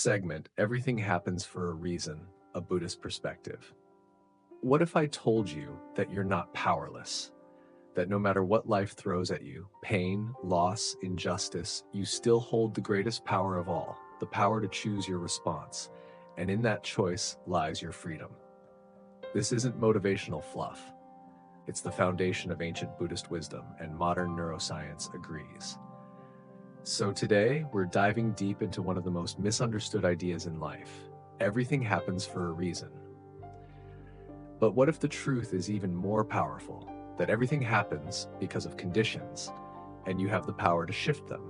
segment, everything happens for a reason, a Buddhist perspective. What if I told you that you're not powerless? That no matter what life throws at you, pain, loss, injustice, you still hold the greatest power of all, the power to choose your response. And in that choice lies your freedom. This isn't motivational fluff. It's the foundation of ancient Buddhist wisdom, and modern neuroscience agrees. So today, we're diving deep into one of the most misunderstood ideas in life. Everything happens for a reason. But what if the truth is even more powerful? That everything happens because of conditions, and you have the power to shift them.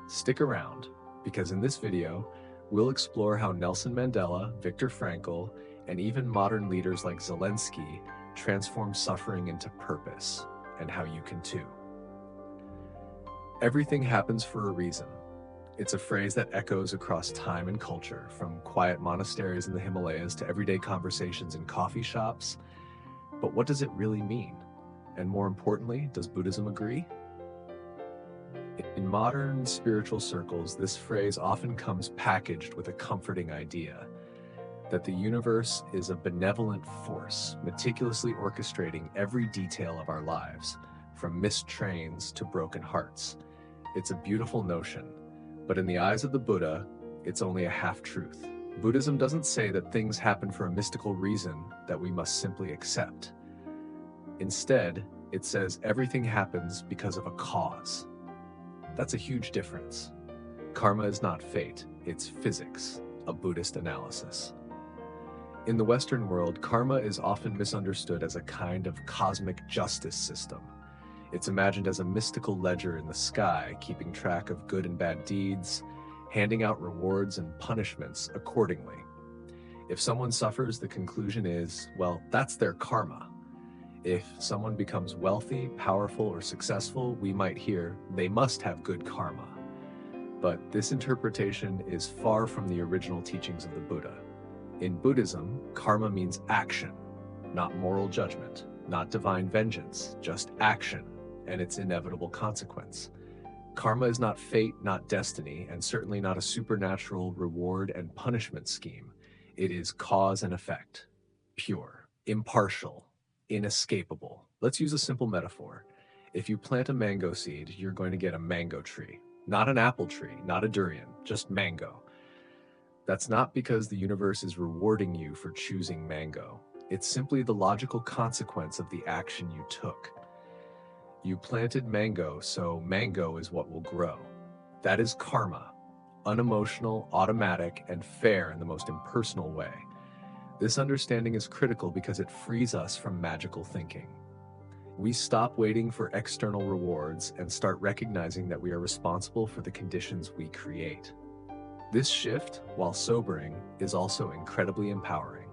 Stick around, because in this video, we'll explore how Nelson Mandela, Viktor Frankl, and even modern leaders like Zelensky transform suffering into purpose, and how you can too. Everything happens for a reason. It's a phrase that echoes across time and culture, from quiet monasteries in the Himalayas to everyday conversations in coffee shops. But what does it really mean? And more importantly, does Buddhism agree? In modern spiritual circles, this phrase often comes packaged with a comforting idea that the universe is a benevolent force, meticulously orchestrating every detail of our lives, from missed trains to broken hearts. It's a beautiful notion, but in the eyes of the Buddha, it's only a half-truth. Buddhism doesn't say that things happen for a mystical reason that we must simply accept. Instead, it says everything happens because of a cause. That's a huge difference. Karma is not fate, it's physics, a Buddhist analysis. In the Western world, karma is often misunderstood as a kind of cosmic justice system. It's imagined as a mystical ledger in the sky, keeping track of good and bad deeds, handing out rewards and punishments accordingly. If someone suffers, the conclusion is, well, that's their karma. If someone becomes wealthy, powerful, or successful, we might hear, they must have good karma. But this interpretation is far from the original teachings of the Buddha. In Buddhism, karma means action, not moral judgment, not divine vengeance, just action and its inevitable consequence. Karma is not fate, not destiny, and certainly not a supernatural reward and punishment scheme. It is cause and effect, pure, impartial, inescapable. Let's use a simple metaphor. If you plant a mango seed, you're going to get a mango tree, not an apple tree, not a durian, just mango. That's not because the universe is rewarding you for choosing mango. It's simply the logical consequence of the action you took. You planted mango, so mango is what will grow. That is karma, unemotional, automatic, and fair in the most impersonal way. This understanding is critical because it frees us from magical thinking. We stop waiting for external rewards and start recognizing that we are responsible for the conditions we create. This shift, while sobering, is also incredibly empowering.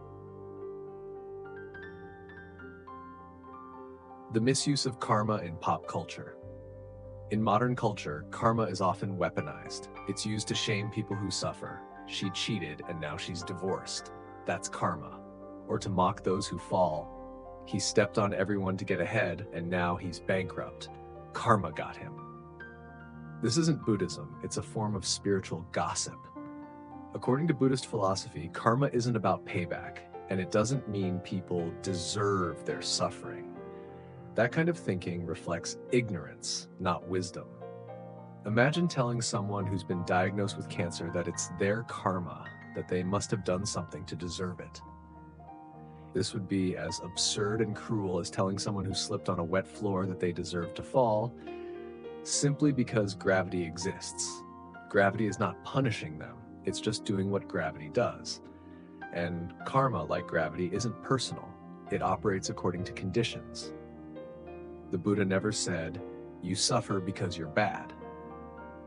The misuse of karma in pop culture. In modern culture, karma is often weaponized. It's used to shame people who suffer. She cheated and now she's divorced. That's karma. Or to mock those who fall. He stepped on everyone to get ahead and now he's bankrupt. Karma got him. This isn't Buddhism, it's a form of spiritual gossip. According to Buddhist philosophy, karma isn't about payback, and it doesn't mean people deserve their suffering. That kind of thinking reflects ignorance, not wisdom. Imagine telling someone who's been diagnosed with cancer that it's their karma, that they must have done something to deserve it. This would be as absurd and cruel as telling someone who slipped on a wet floor that they deserve to fall, simply because gravity exists. Gravity is not punishing them, it's just doing what gravity does. And karma, like gravity, isn't personal. It operates according to conditions. The Buddha never said, you suffer because you're bad.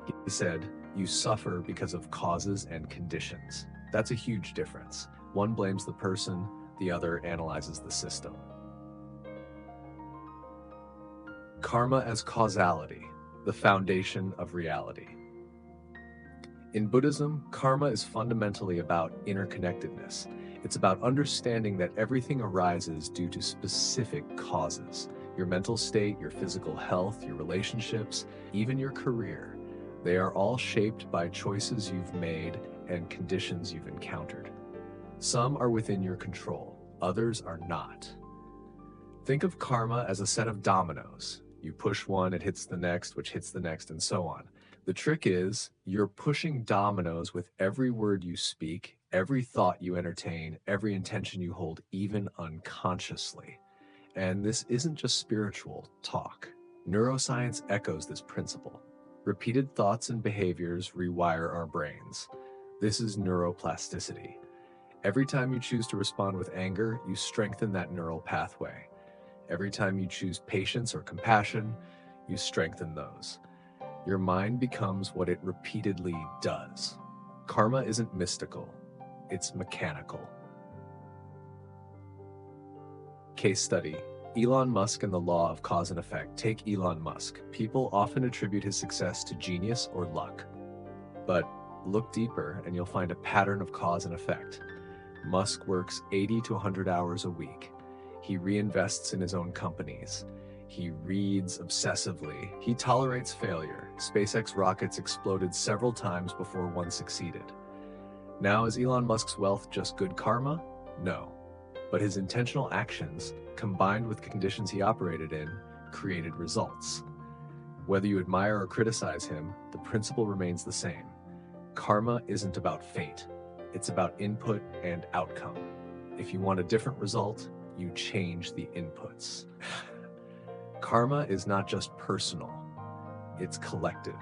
He said, you suffer because of causes and conditions. That's a huge difference. One blames the person, the other analyzes the system. Karma as causality, the foundation of reality. In Buddhism, karma is fundamentally about interconnectedness. It's about understanding that everything arises due to specific causes. Your mental state, your physical health, your relationships, even your career. They are all shaped by choices you've made and conditions you've encountered. Some are within your control, others are not. Think of karma as a set of dominoes. You push one, it hits the next, which hits the next, and so on. The trick is, you're pushing dominoes with every word you speak, every thought you entertain, every intention you hold, even unconsciously. And this isn't just spiritual talk. Neuroscience echoes this principle. Repeated thoughts and behaviors rewire our brains. This is neuroplasticity. Every time you choose to respond with anger, you strengthen that neural pathway. Every time you choose patience or compassion, you strengthen those. Your mind becomes what it repeatedly does. Karma isn't mystical, it's mechanical. Case study: Elon Musk and the law of cause and effect. Take Elon Musk. People often attribute his success to genius or luck. But look deeper and you'll find a pattern of cause and effect. Musk works 80 to 100 hours a week. He reinvests in his own companies. He reads obsessively. He tolerates failure. SpaceX rockets exploded several times before one succeeded. Now, is Elon Musk's wealth just good karma? No. But his intentional actions, combined with the conditions he operated in, created results. Whether you admire or criticize him, the principle remains the same. Karma isn't about fate. It's about input and outcome. If you want a different result, you change the inputs. Karma is not just personal, it's collective.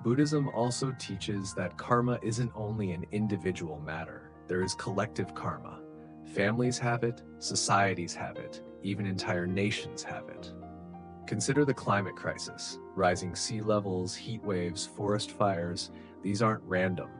Buddhism also teaches that karma isn't only an individual matter. There is collective karma. Families have it, societies have it, even entire nations have it. Consider the climate crisis. Rising sea levels, heat waves, forest fires, these aren't random.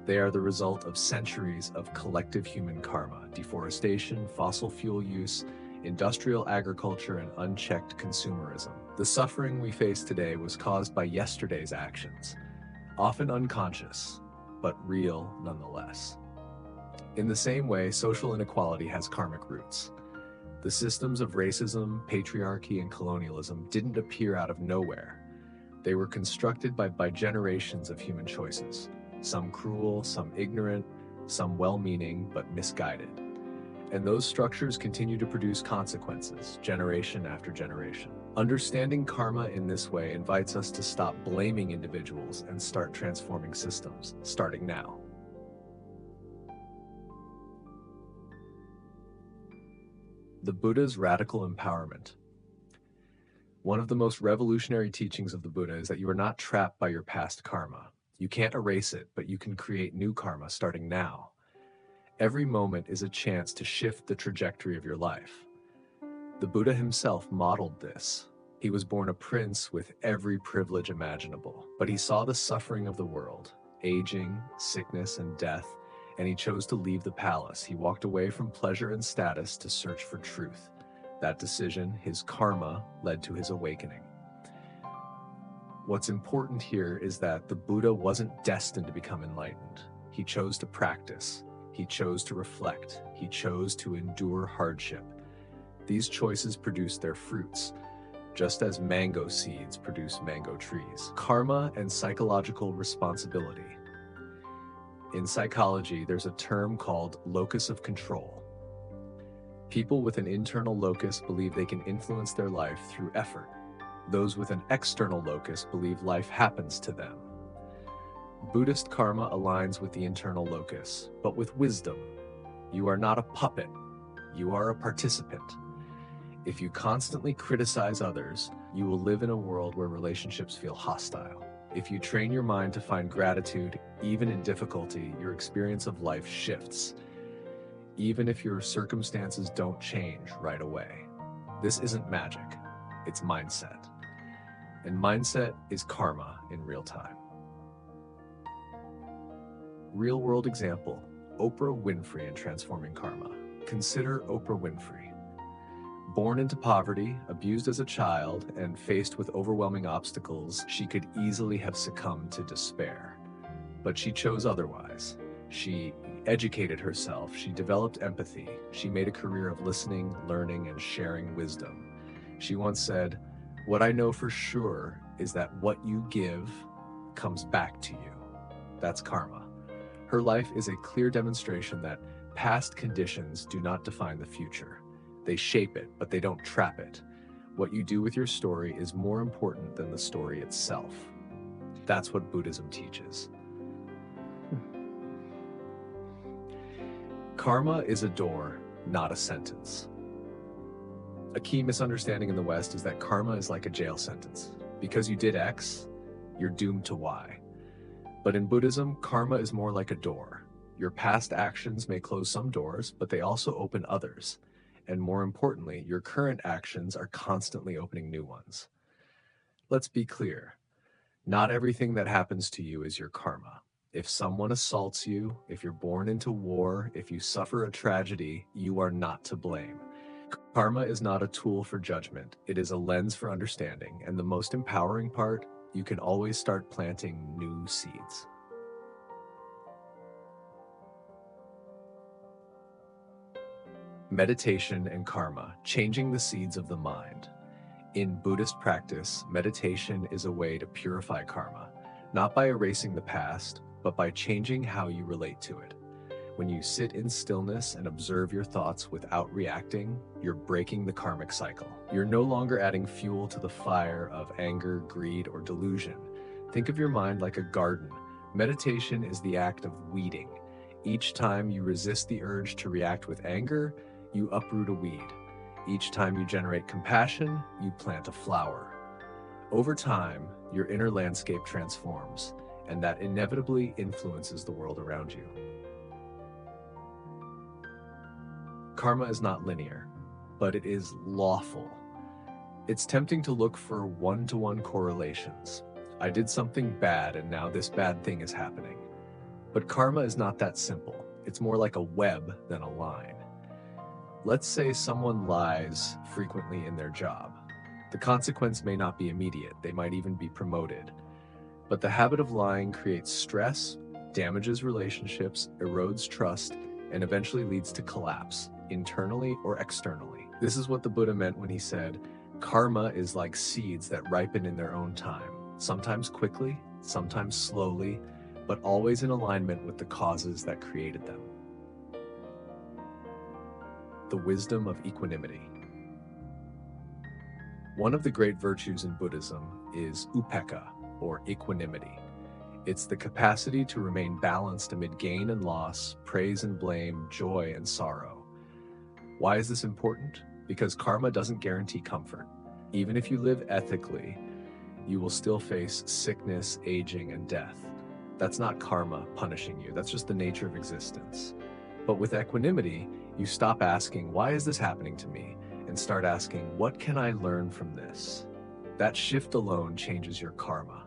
They are the result of centuries of collective human karma: deforestation, fossil fuel use, industrial agriculture, and unchecked consumerism. The suffering we face today was caused by yesterday's actions, often unconscious, but real nonetheless. In the same way, social inequality has karmic roots. The systems of racism, patriarchy, and colonialism didn't appear out of nowhere. They were constructed by generations of human choices, some cruel, some ignorant, some well-meaning but misguided. And those structures continue to produce consequences, generation after generation. Understanding karma in this way invites us to stop blaming individuals and start transforming systems, starting now. The Buddha's radical empowerment. One of the most revolutionary teachings of the Buddha is that you are not trapped by your past karma. You can't erase it, but you can create new karma starting now. Every moment is a chance to shift the trajectory of your life. The Buddha himself modeled this. He was born a prince with every privilege imaginable, but he saw the suffering of the world, aging, sickness, and death, and he chose to leave the palace. He walked away from pleasure and status to search for truth. That decision, his karma, led to his awakening. What's important here is that the Buddha wasn't destined to become enlightened. He chose to practice. He chose to reflect. He chose to endure hardship. These choices produce their fruits, just as mango seeds produce mango trees. Karma and psychological responsibility. In psychology, there's a term called locus of control. People with an internal locus believe they can influence their life through effort. Those with an external locus believe life happens to them. Buddhist karma aligns with the internal locus, but with wisdom. You are not a puppet, you are a participant. If you constantly criticize others, you will live in a world where relationships feel hostile. If you train your mind to find gratitude, even in difficulty, your experience of life shifts, even if your circumstances don't change right away. This isn't magic, it's mindset. And mindset is karma in real time. Real-world example, Oprah Winfrey in transforming karma. Consider Oprah Winfrey. Born into poverty, abused as a child, and faced with overwhelming obstacles, she could easily have succumbed to despair. But she chose otherwise. She educated herself, she developed empathy, she made a career of listening, learning, and sharing wisdom. She once said, "What I know for sure is that what you give, comes back to you. That's karma. Her life is a clear demonstration that past conditions do not define the future. They shape it, but they don't trap it. What you do with your story is more important than the story itself. That's what Buddhism teaches. Karma is a door, not a sentence. A key misunderstanding in the West is that karma is like a jail sentence. Because you did X, you're doomed to Y. But in Buddhism, karma is more like a door. Your past actions may close some doors, but they also open others. And more importantly, your current actions are constantly opening new ones. Let's be clear. Not everything that happens to you is your karma. If someone assaults you, if you're born into war, if you suffer a tragedy, you are not to blame. Karma is not a tool for judgment. It is a lens for understanding. And the most empowering part, you can always start planting new seeds. Meditation and karma, changing the seeds of the mind. In Buddhist practice, meditation is a way to purify karma, not by erasing the past, but by changing how you relate to it. When you sit in stillness and observe your thoughts without reacting, you're breaking the karmic cycle. You're no longer adding fuel to the fire of anger, greed, or delusion. Think of your mind like a garden. Meditation is the act of weeding. Each time you resist the urge to react with anger, you uproot a weed. Each time you generate compassion, you plant a flower. Over time, your inner landscape transforms, and that inevitably influences the world around you. Karma is not linear, but it is lawful. It's tempting to look for one-to-one correlations. I did something bad and now this bad thing is happening. But karma is not that simple. It's more like a web than a line. Let's say someone lies frequently in their job. The consequence may not be immediate. They might even be promoted. But the habit of lying creates stress, damages relationships, erodes trust, and eventually leads to collapse, internally or externally. This is what the Buddha meant when he said, karma is like seeds that ripen in their own time, sometimes quickly, sometimes slowly, but always in alignment with the causes that created them. The wisdom of equanimity. One of the great virtues in Buddhism is upekkha, or equanimity. It's the capacity to remain balanced amid gain and loss, praise and blame, joy and sorrow. Why is this important? Because karma doesn't guarantee comfort. Even if you live ethically, you will still face sickness, aging, and death. That's not karma punishing you. That's just the nature of existence. But with equanimity, you stop asking, why is this happening to me? And start asking, what can I learn from this? That shift alone changes your karma.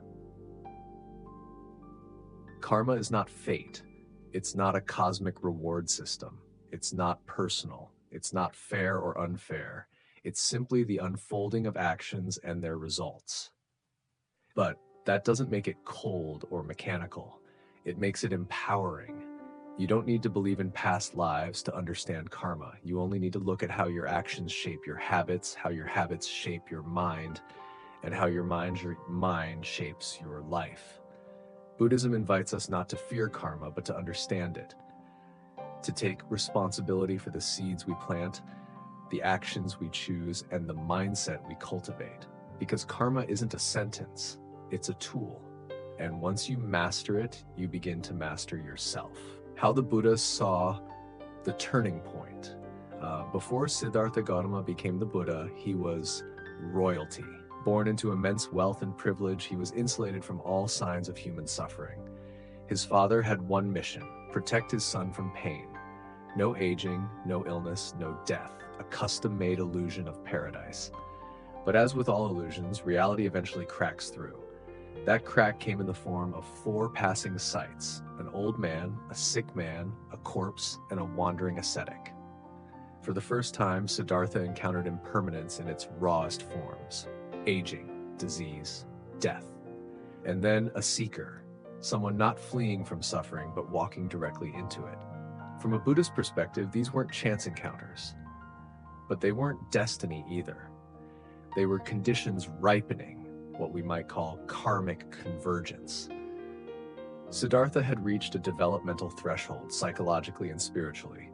Karma is not fate. It's not a cosmic reward system. It's not personal. It's not fair or unfair. It's simply the unfolding of actions and their results. But that doesn't make it cold or mechanical. It makes it empowering. You don't need to believe in past lives to understand karma. You only need to look at how your actions shape your habits, how your habits shape your mind, and how your mind shapes your life. Buddhism invites us not to fear karma, but to understand it, to take responsibility for the seeds we plant, the actions we choose, and the mindset we cultivate. Because karma isn't a sentence, it's a tool. And once you master it, you begin to master yourself. How the Buddha saw the turning point. Before Siddhartha Gautama became the Buddha, he was royalty. Born into immense wealth and privilege, he was insulated from all signs of human suffering. His father had one mission: protect his son from pain. No aging, no illness, no death, a custom-made illusion of paradise. But as with all illusions, reality eventually cracks through. That crack came in the form of 4 passing sights: an old man, a sick man, a corpse, and a wandering ascetic. For the first time, Siddhartha encountered impermanence in its rawest forms: aging, disease, death. And then a seeker, someone not fleeing from suffering, but walking directly into it. From a Buddhist perspective, these weren't chance encounters, but they weren't destiny either. They were conditions ripening, what we might call karmic convergence. Siddhartha had reached a developmental threshold psychologically and spiritually.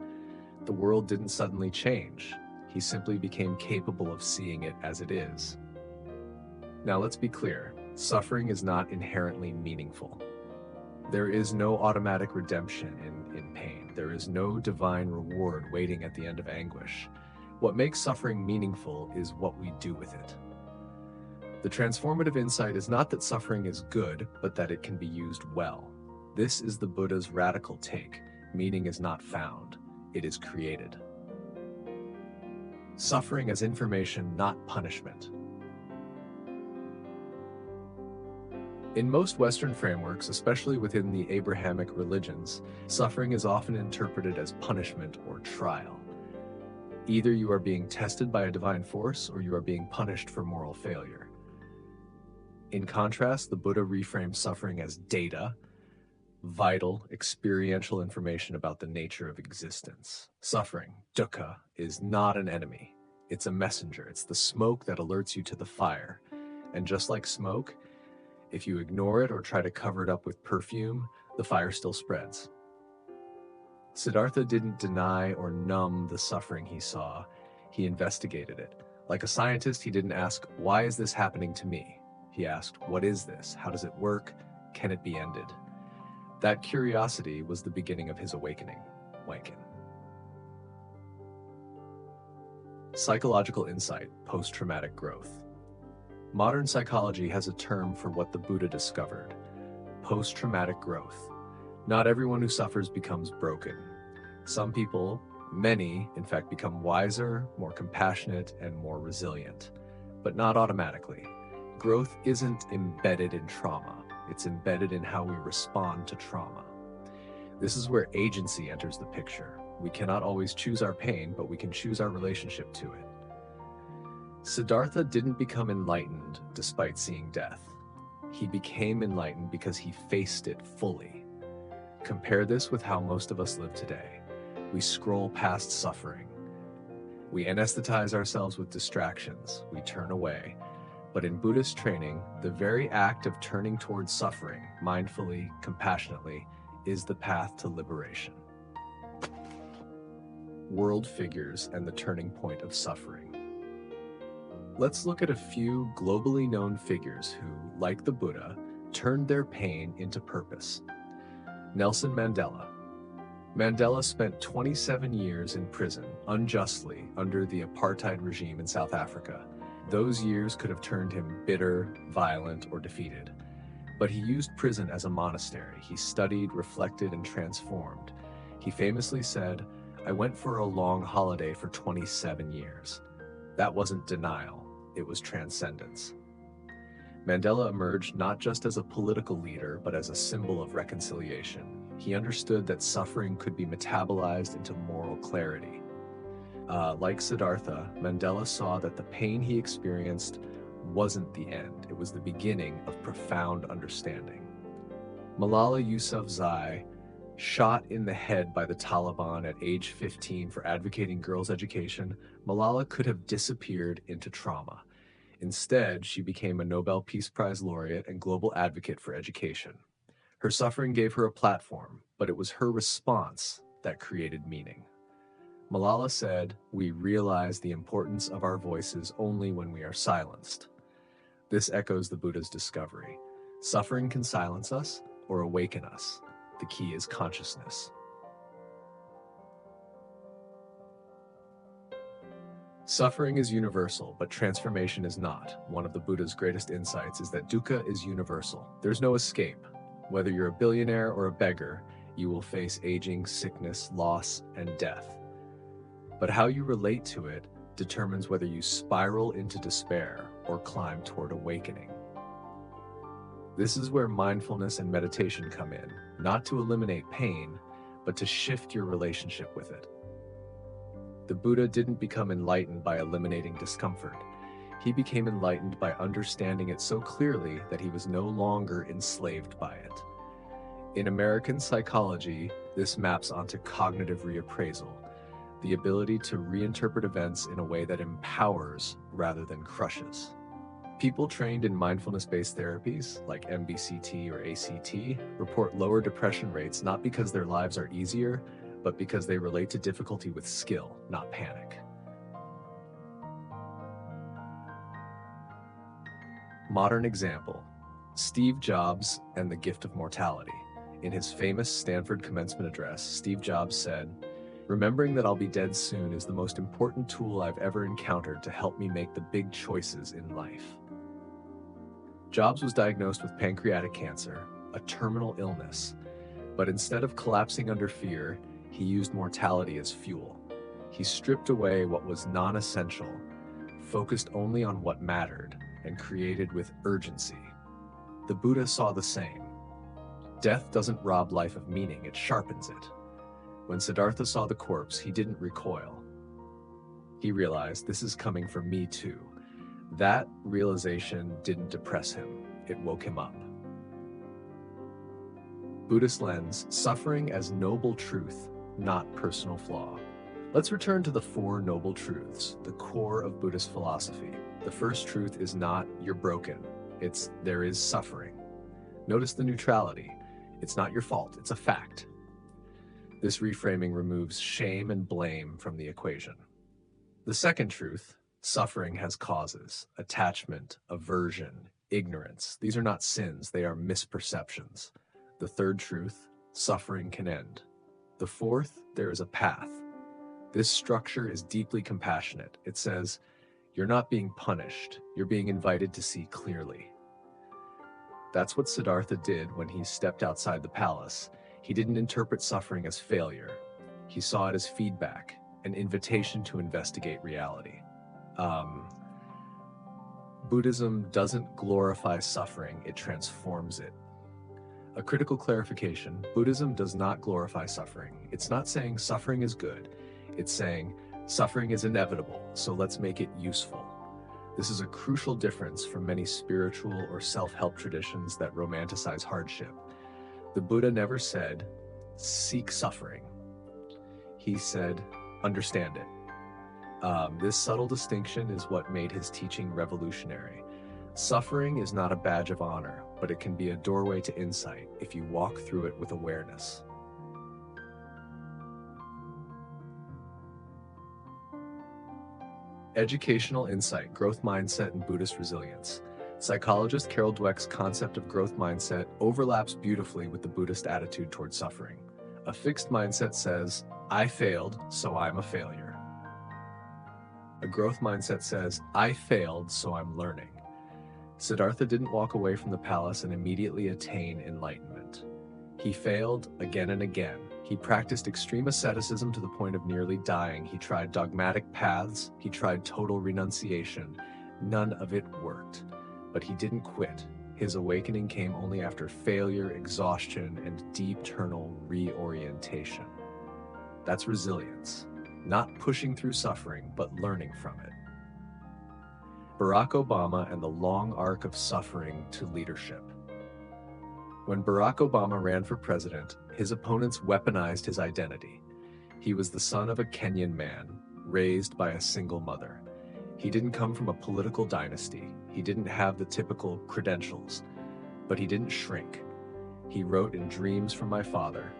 The world didn't suddenly change. He simply became capable of seeing it as it is. Now let's be clear, suffering is not inherently meaningful. There is no automatic redemption in pain. There is no divine reward waiting at the end of anguish. What makes suffering meaningful is what we do with it. The transformative insight is not that suffering is good, but that it can be used well. This is the Buddha's radical take. Meaning is not found, it is created. Suffering as information, not punishment. In most Western frameworks, especially within the Abrahamic religions, suffering is often interpreted as punishment or trial. Either you are being tested by a divine force or you are being punished for moral failure. In contrast, the Buddha reframes suffering as data, vital, experiential information about the nature of existence. Suffering, dukkha, is not an enemy. It's a messenger. It's the smoke that alerts you to the fire. And just like smoke, if you ignore it or try to cover it up with perfume, the fire still spreads. Siddhartha didn't deny or numb the suffering he saw. He investigated it. Like a scientist, he didn't ask, "Why is this happening to me?" He asked, "What is this? How does it work? Can it be ended?" That curiosity was the beginning of his awakening. Psychological insight, post-traumatic growth. Modern psychology has a term for what the Buddha discovered: post-traumatic growth. Not everyone who suffers becomes broken. Some people, many, in fact, become wiser, more compassionate, and more resilient, but not automatically. Growth isn't embedded in trauma. It's embedded in how we respond to trauma. This is where agency enters the picture. We cannot always choose our pain, but we can choose our relationship to it. Siddhartha didn't become enlightened despite seeing death. He became enlightened because he faced it fully. Compare this with how most of us live today. We scroll past suffering. We anesthetize ourselves with distractions. We turn away. But in Buddhist training, the very act of turning towards suffering, mindfully, compassionately, is the path to liberation. World figures and the turning point of suffering. Let's look at a few globally known figures who, like the Buddha, turned their pain into purpose. Nelson Mandela. Mandela spent 27 years in prison, unjustly, under the apartheid regime in South Africa. Those years could have turned him bitter, violent, or defeated. But he used prison as a monastery. He studied, reflected, and transformed. He famously said, "I went for a long holiday for 27 years. That wasn't denial, it was transcendence." Mandela emerged not just as a political leader, but as a symbol of reconciliation. He understood that suffering could be metabolized into moral clarity. Like Siddhartha, Mandela saw that the pain he experienced wasn't the end. It was the beginning of profound understanding. Malala Yousafzai, shot in the head by the Taliban at age 15 for advocating girls' education, Malala could have disappeared into trauma. Instead, she became a Nobel Peace Prize laureate and global advocate for education. Her suffering gave her a platform, but it was her response that created meaning. Malala said, "We realize the importance of our voices only when we are silenced." This echoes the Buddha's discovery. Suffering can silence us or awaken us. The key is consciousness. Suffering is universal, but transformation is not. One of the Buddha's greatest insights is that dukkha is universal. There's no escape. Whether you're a billionaire or a beggar, you will face aging, sickness, loss, and death. But how you relate to it determines whether you spiral into despair or climb toward awakening. This is where mindfulness and meditation come in, not to eliminate pain, but to shift your relationship with it. The Buddha didn't become enlightened by eliminating discomfort. He became enlightened by understanding it so clearly that he was no longer enslaved by it. In American psychology, this maps onto cognitive reappraisal, the ability to reinterpret events in a way that empowers rather than crushes. People trained in mindfulness-based therapies like MBCT or ACT report lower depression rates not because their lives are easier, but because they relate to difficulty with skill, not panic. Modern example, Steve Jobs and the gift of mortality. In his famous Stanford commencement address, Steve Jobs said, "Remembering that I'll be dead soon is the most important tool I've ever encountered to help me make the big choices in life." Jobs was diagnosed with pancreatic cancer, a terminal illness, but instead of collapsing under fear, he used mortality as fuel. He stripped away what was non-essential, focused only on what mattered, and created with urgency. The Buddha saw the same. Death doesn't rob life of meaning, it sharpens it. When Siddhartha saw the corpse, he didn't recoil. He realized, this is coming for me too. That realization didn't depress him, it woke him up. Buddhist lens, suffering as noble truth, not personal flaw. Let's return to the Four Noble Truths, the core of Buddhist philosophy. The first truth is not, you're broken. It's, there is suffering. Notice the neutrality. It's not your fault, it's a fact. This reframing removes shame and blame from the equation. The second truth, suffering has causes, attachment, aversion, ignorance. These are not sins, they are misperceptions. The third truth, suffering can end. The fourth, there is a path. This structure is deeply compassionate. It says, you're not being punished, you're being invited to see clearly. That's what Siddhartha did when he stepped outside the palace. He didn't interpret suffering as failure. He saw it as feedback, an invitation to investigate reality. Buddhism doesn't glorify suffering, it transforms it. A critical clarification, Buddhism does not glorify suffering. It's not saying suffering is good. It's saying suffering is inevitable, so let's make it useful. This is a crucial difference from many spiritual or self-help traditions that romanticize hardship. The Buddha never said, seek suffering. He said, understand it. This subtle distinction is what made his teaching revolutionary. Suffering is not a badge of honor, but it can be a doorway to insight if you walk through it with awareness. Educational insight, growth mindset, and Buddhist resilience. Psychologist Carol Dweck's concept of growth mindset overlaps beautifully with the Buddhist attitude toward suffering. A fixed mindset says, I failed, so I'm a failure. A growth mindset says, I failed, so I'm learning. Siddhartha didn't walk away from the palace and immediately attain enlightenment. He failed again and again. He practiced extreme asceticism to the point of nearly dying. He tried dogmatic paths. He tried total renunciation. None of it worked. But he didn't quit. His awakening came only after failure, exhaustion, and deep internal reorientation. That's resilience. Not pushing through suffering, but learning from it. Barack Obama and the long arc of suffering to leadership. When Barack Obama ran for president, his opponents weaponized his identity. He was the son of a Kenyan man, raised by a single mother. He didn't come from a political dynasty. He didn't have the typical credentials, but he didn't shrink. He wrote in Dreams from My Father,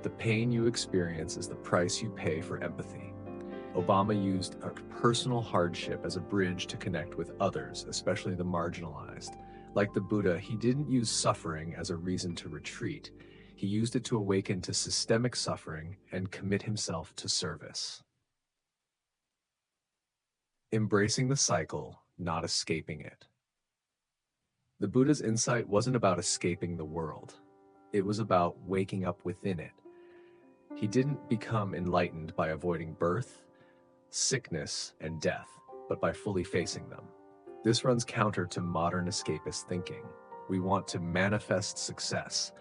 "The pain you experience is the price you pay for empathy." Obama used a personal hardship as a bridge to connect with others, especially the marginalized. Like the Buddha, he didn't use suffering as a reason to retreat. He used it to awaken to systemic suffering and commit himself to service. Embracing the cycle, not escaping it. The Buddha's insight wasn't about escaping the world. It was about waking up within it. He didn't become enlightened by avoiding birth, sickness, and death, but by fully facing them. This runs counter to modern escapist thinking. We want to manifest success.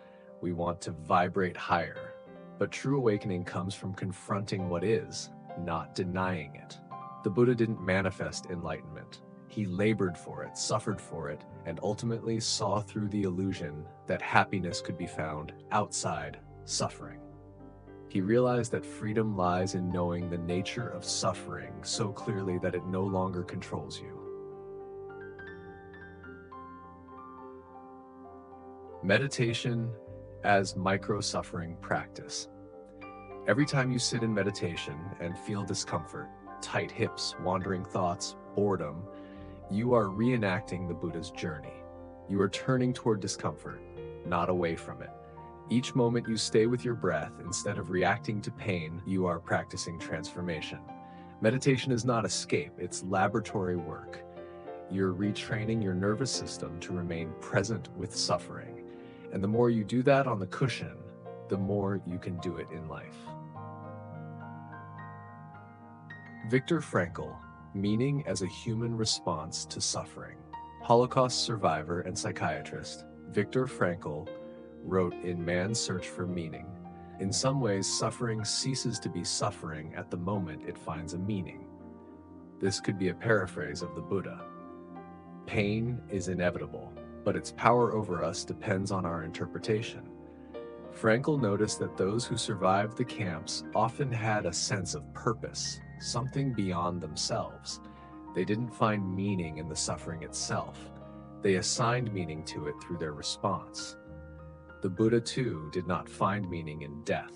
We want to vibrate higher. But true awakening comes from confronting what is, not denying it. The Buddha didn't manifest enlightenment. He labored for it, suffered for it, and ultimately saw through the illusion that happiness could be found outside suffering. He realized that freedom lies in knowing the nature of suffering so clearly that it no longer controls you. Meditation as micro-suffering practice. Every time you sit in meditation and feel discomfort, tight hips, wandering thoughts, boredom, you are reenacting the Buddha's journey. You are turning toward discomfort, not away from it. Each moment you stay with your breath instead of reacting to pain, you are practicing transformation. Meditation is not escape, it's laboratory work. You're retraining your nervous system to remain present with suffering. And the more you do that on the cushion, the more you can do it in life. Viktor Frankl, Meaning as a Human Response to Suffering. Holocaust survivor and psychiatrist, Viktor Frankl wrote in Man's Search for Meaning, in some ways, suffering ceases to be suffering at the moment it finds a meaning. This could be a paraphrase of the Buddha. Pain is inevitable, but its power over us depends on our interpretation. Frankl noticed that those who survived the camps often had a sense of purpose, something beyond themselves. They didn't find meaning in the suffering itself. They assigned meaning to it through their response. The Buddha, too, did not find meaning in death.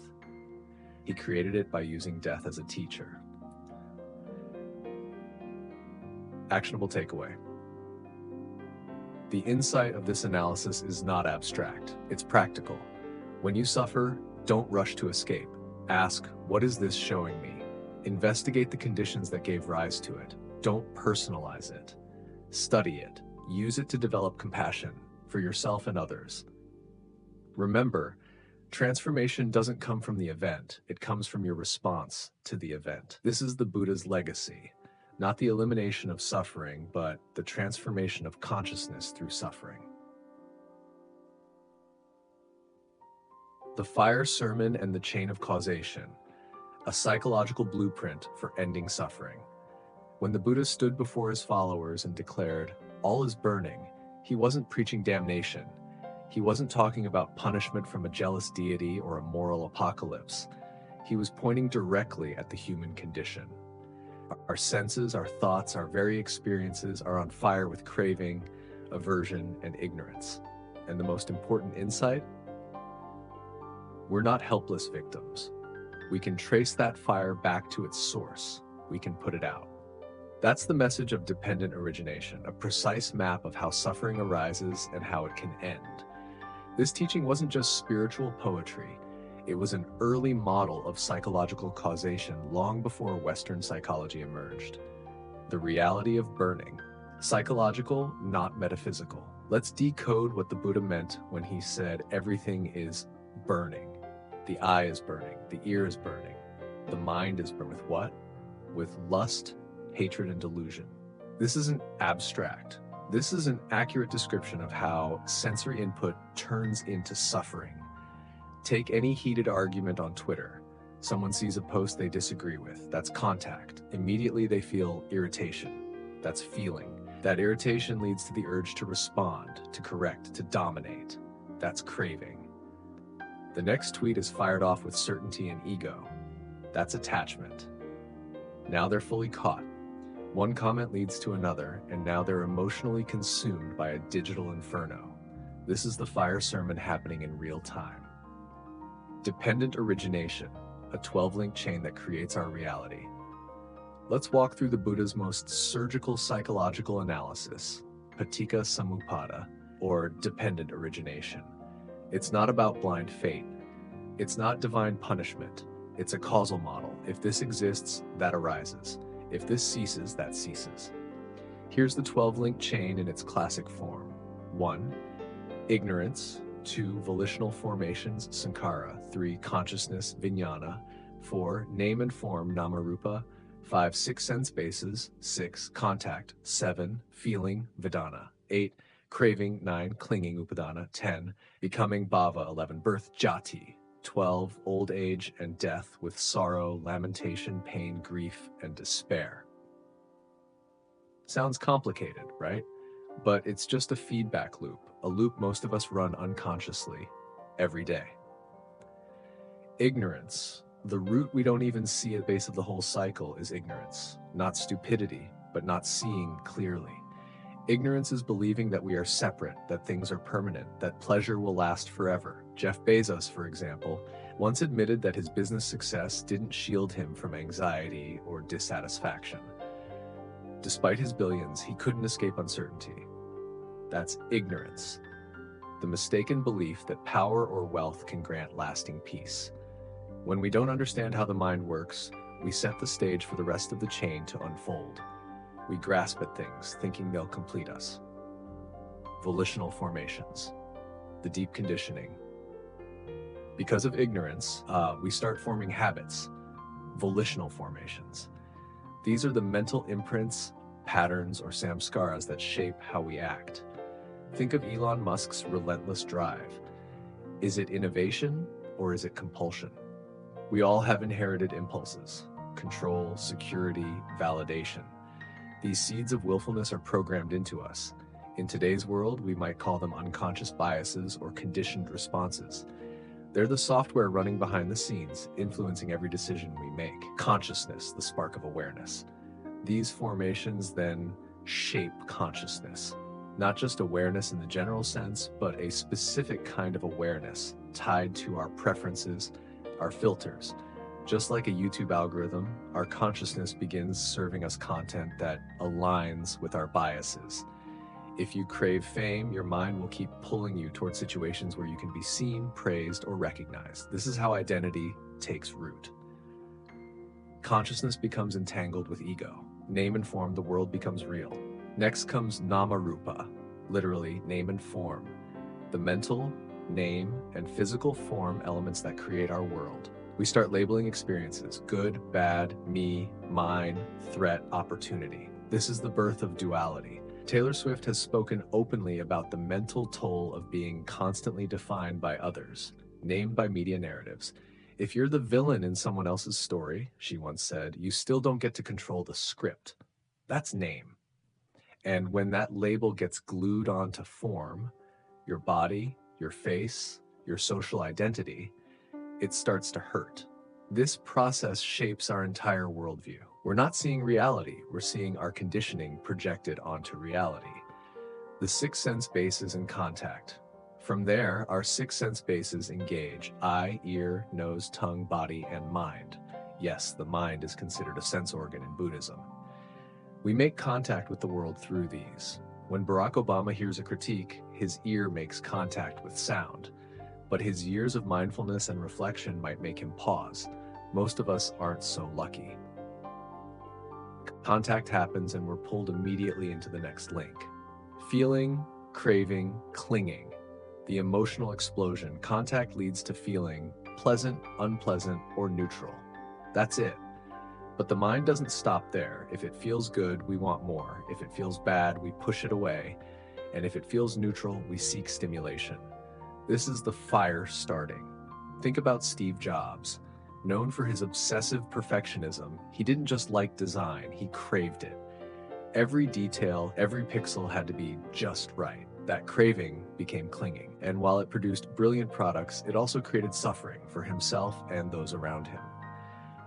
He created it by using death as a teacher. Actionable takeaway. The insight of this analysis is not abstract, it's practical. When you suffer, don't rush to escape. Ask, what is this showing me? Investigate the conditions that gave rise to it. Don't personalize it. Study it. Use it to develop compassion for yourself and others. Remember, transformation doesn't come from the event, it comes from your response to the event. This is the Buddha's legacy, not the elimination of suffering, but the transformation of consciousness through suffering. The Fire Sermon and the Chain of Causation, a psychological blueprint for ending suffering. When the Buddha stood before his followers and declared, "All is burning," he wasn't preaching damnation. He wasn't talking about punishment from a jealous deity or a moral apocalypse. He was pointing directly at the human condition. Our senses, our thoughts, our very experiences are on fire with craving, aversion, and ignorance. And the most important insight? We're not helpless victims. We can trace that fire back to its source. We can put it out. That's the message of dependent origination, a precise map of how suffering arises and how it can end. This teaching wasn't just spiritual poetry. It was an early model of psychological causation long before Western psychology emerged. The reality of burning. Psychological, not metaphysical. Let's decode what the Buddha meant when he said everything is burning. The eye is burning, the ear is burning, the mind is burning. With what? With lust, hatred, and delusion. This isn't abstract. This is an accurate description of how sensory input turns into suffering. Take any heated argument on Twitter. Someone sees a post they disagree with. That's contact. Immediately they feel irritation. That's feeling. That irritation leads to the urge to respond, to correct, to dominate. That's craving. The next tweet is fired off with certainty and ego. That's attachment. Now they're fully caught. One comment leads to another, and now they're emotionally consumed by a digital inferno. This is the fire sermon happening in real time. Dependent origination, a 12-link chain that creates our reality. Let's walk through the Buddha's most surgical psychological analysis, Paticca Samuppada, or dependent origination. It's not about blind fate. It's not divine punishment. It's a causal model. If this exists, that arises. If this ceases, that ceases. Here's the 12-link chain in its classic form. 1. Ignorance. 2. Volitional formations, sankhara. 3. Consciousness, vijnana. 4. Name and form, namarupa. 5. Six sense bases. 6. Contact. 7. Feeling, vedana. 8. Craving. 9. Clinging, upadana. 10. Becoming, bhava. 11. Birth, jati. 12. Old age and death with sorrow, lamentation, pain, grief, and despair. Sounds complicated, right? But it's just a feedback loop, a loop most of us run unconsciously every day. Ignorance. The root we don't even see at the base of the whole cycle is ignorance. Not stupidity, but not seeing clearly. Ignorance is believing that we are separate, that things are permanent, that pleasure will last forever. Jeff Bezos, for example, once admitted that his business success didn't shield him from anxiety or dissatisfaction. Despite his billions, he couldn't escape uncertainty. That's ignorance, the mistaken belief that power or wealth can grant lasting peace. When we don't understand how the mind works, we set the stage for the rest of the chain to unfold. We grasp at things, thinking they'll complete us. Volitional formations, the deep conditioning. Because of ignorance, we start forming habits, volitional formations. These are the mental imprints, patterns, or samskaras that shape how we act. Think of Elon Musk's relentless drive. Is it innovation or is it compulsion? We all have inherited impulses: control, security, validation. These seeds of willfulness are programmed into us. In today's world, we might call them unconscious biases or conditioned responses. They're the software running behind the scenes, influencing every decision we make. Consciousness, the spark of awareness. These formations then shape consciousness. Not just awareness in the general sense, but a specific kind of awareness tied to our preferences, our filters. Just like a YouTube algorithm, our consciousness begins serving us content that aligns with our biases. If you crave fame, your mind will keep pulling you toward situations where you can be seen, praised, or recognized. This is how identity takes root. Consciousness becomes entangled with ego. Name and form, the world becomes real. Next comes nama rupa, literally name and form. The mental, name, and physical form elements that create our world. We start labeling experiences: good, bad, me, mine, threat, opportunity. This is the birth of duality. Taylor Swift has spoken openly about the mental toll of being constantly defined by others, named by media narratives. If you're the villain in someone else's story, she once said, you still don't get to control the script. That's name. And when that label gets glued onto form, your body, your face, your social identity, it starts to hurt. This process shapes our entire worldview. We're not seeing reality, we're seeing our conditioning projected onto reality. The six sense bases in contact. From there, our six sense bases engage: eye, ear, nose, tongue, body, and mind. Yes, the mind is considered a sense organ in Buddhism. We make contact with the world through these. When Barack Obama hears a critique, his ear makes contact with sound. But his years of mindfulness and reflection might make him pause. Most of us aren't so lucky. Contact happens and we're pulled immediately into the next link. Feeling, craving, clinging. The emotional explosion. Contact leads to feeling pleasant, unpleasant, or neutral. That's it. But the mind doesn't stop there. If it feels good, we want more. If it feels bad, we push it away. And if it feels neutral, we seek stimulation. This is the fire starting. Think about Steve Jobs. Known for his obsessive perfectionism, he didn't just like design, he craved it. Every detail, every pixel had to be just right. That craving became clinging. And while it produced brilliant products, it also created suffering for himself and those around him.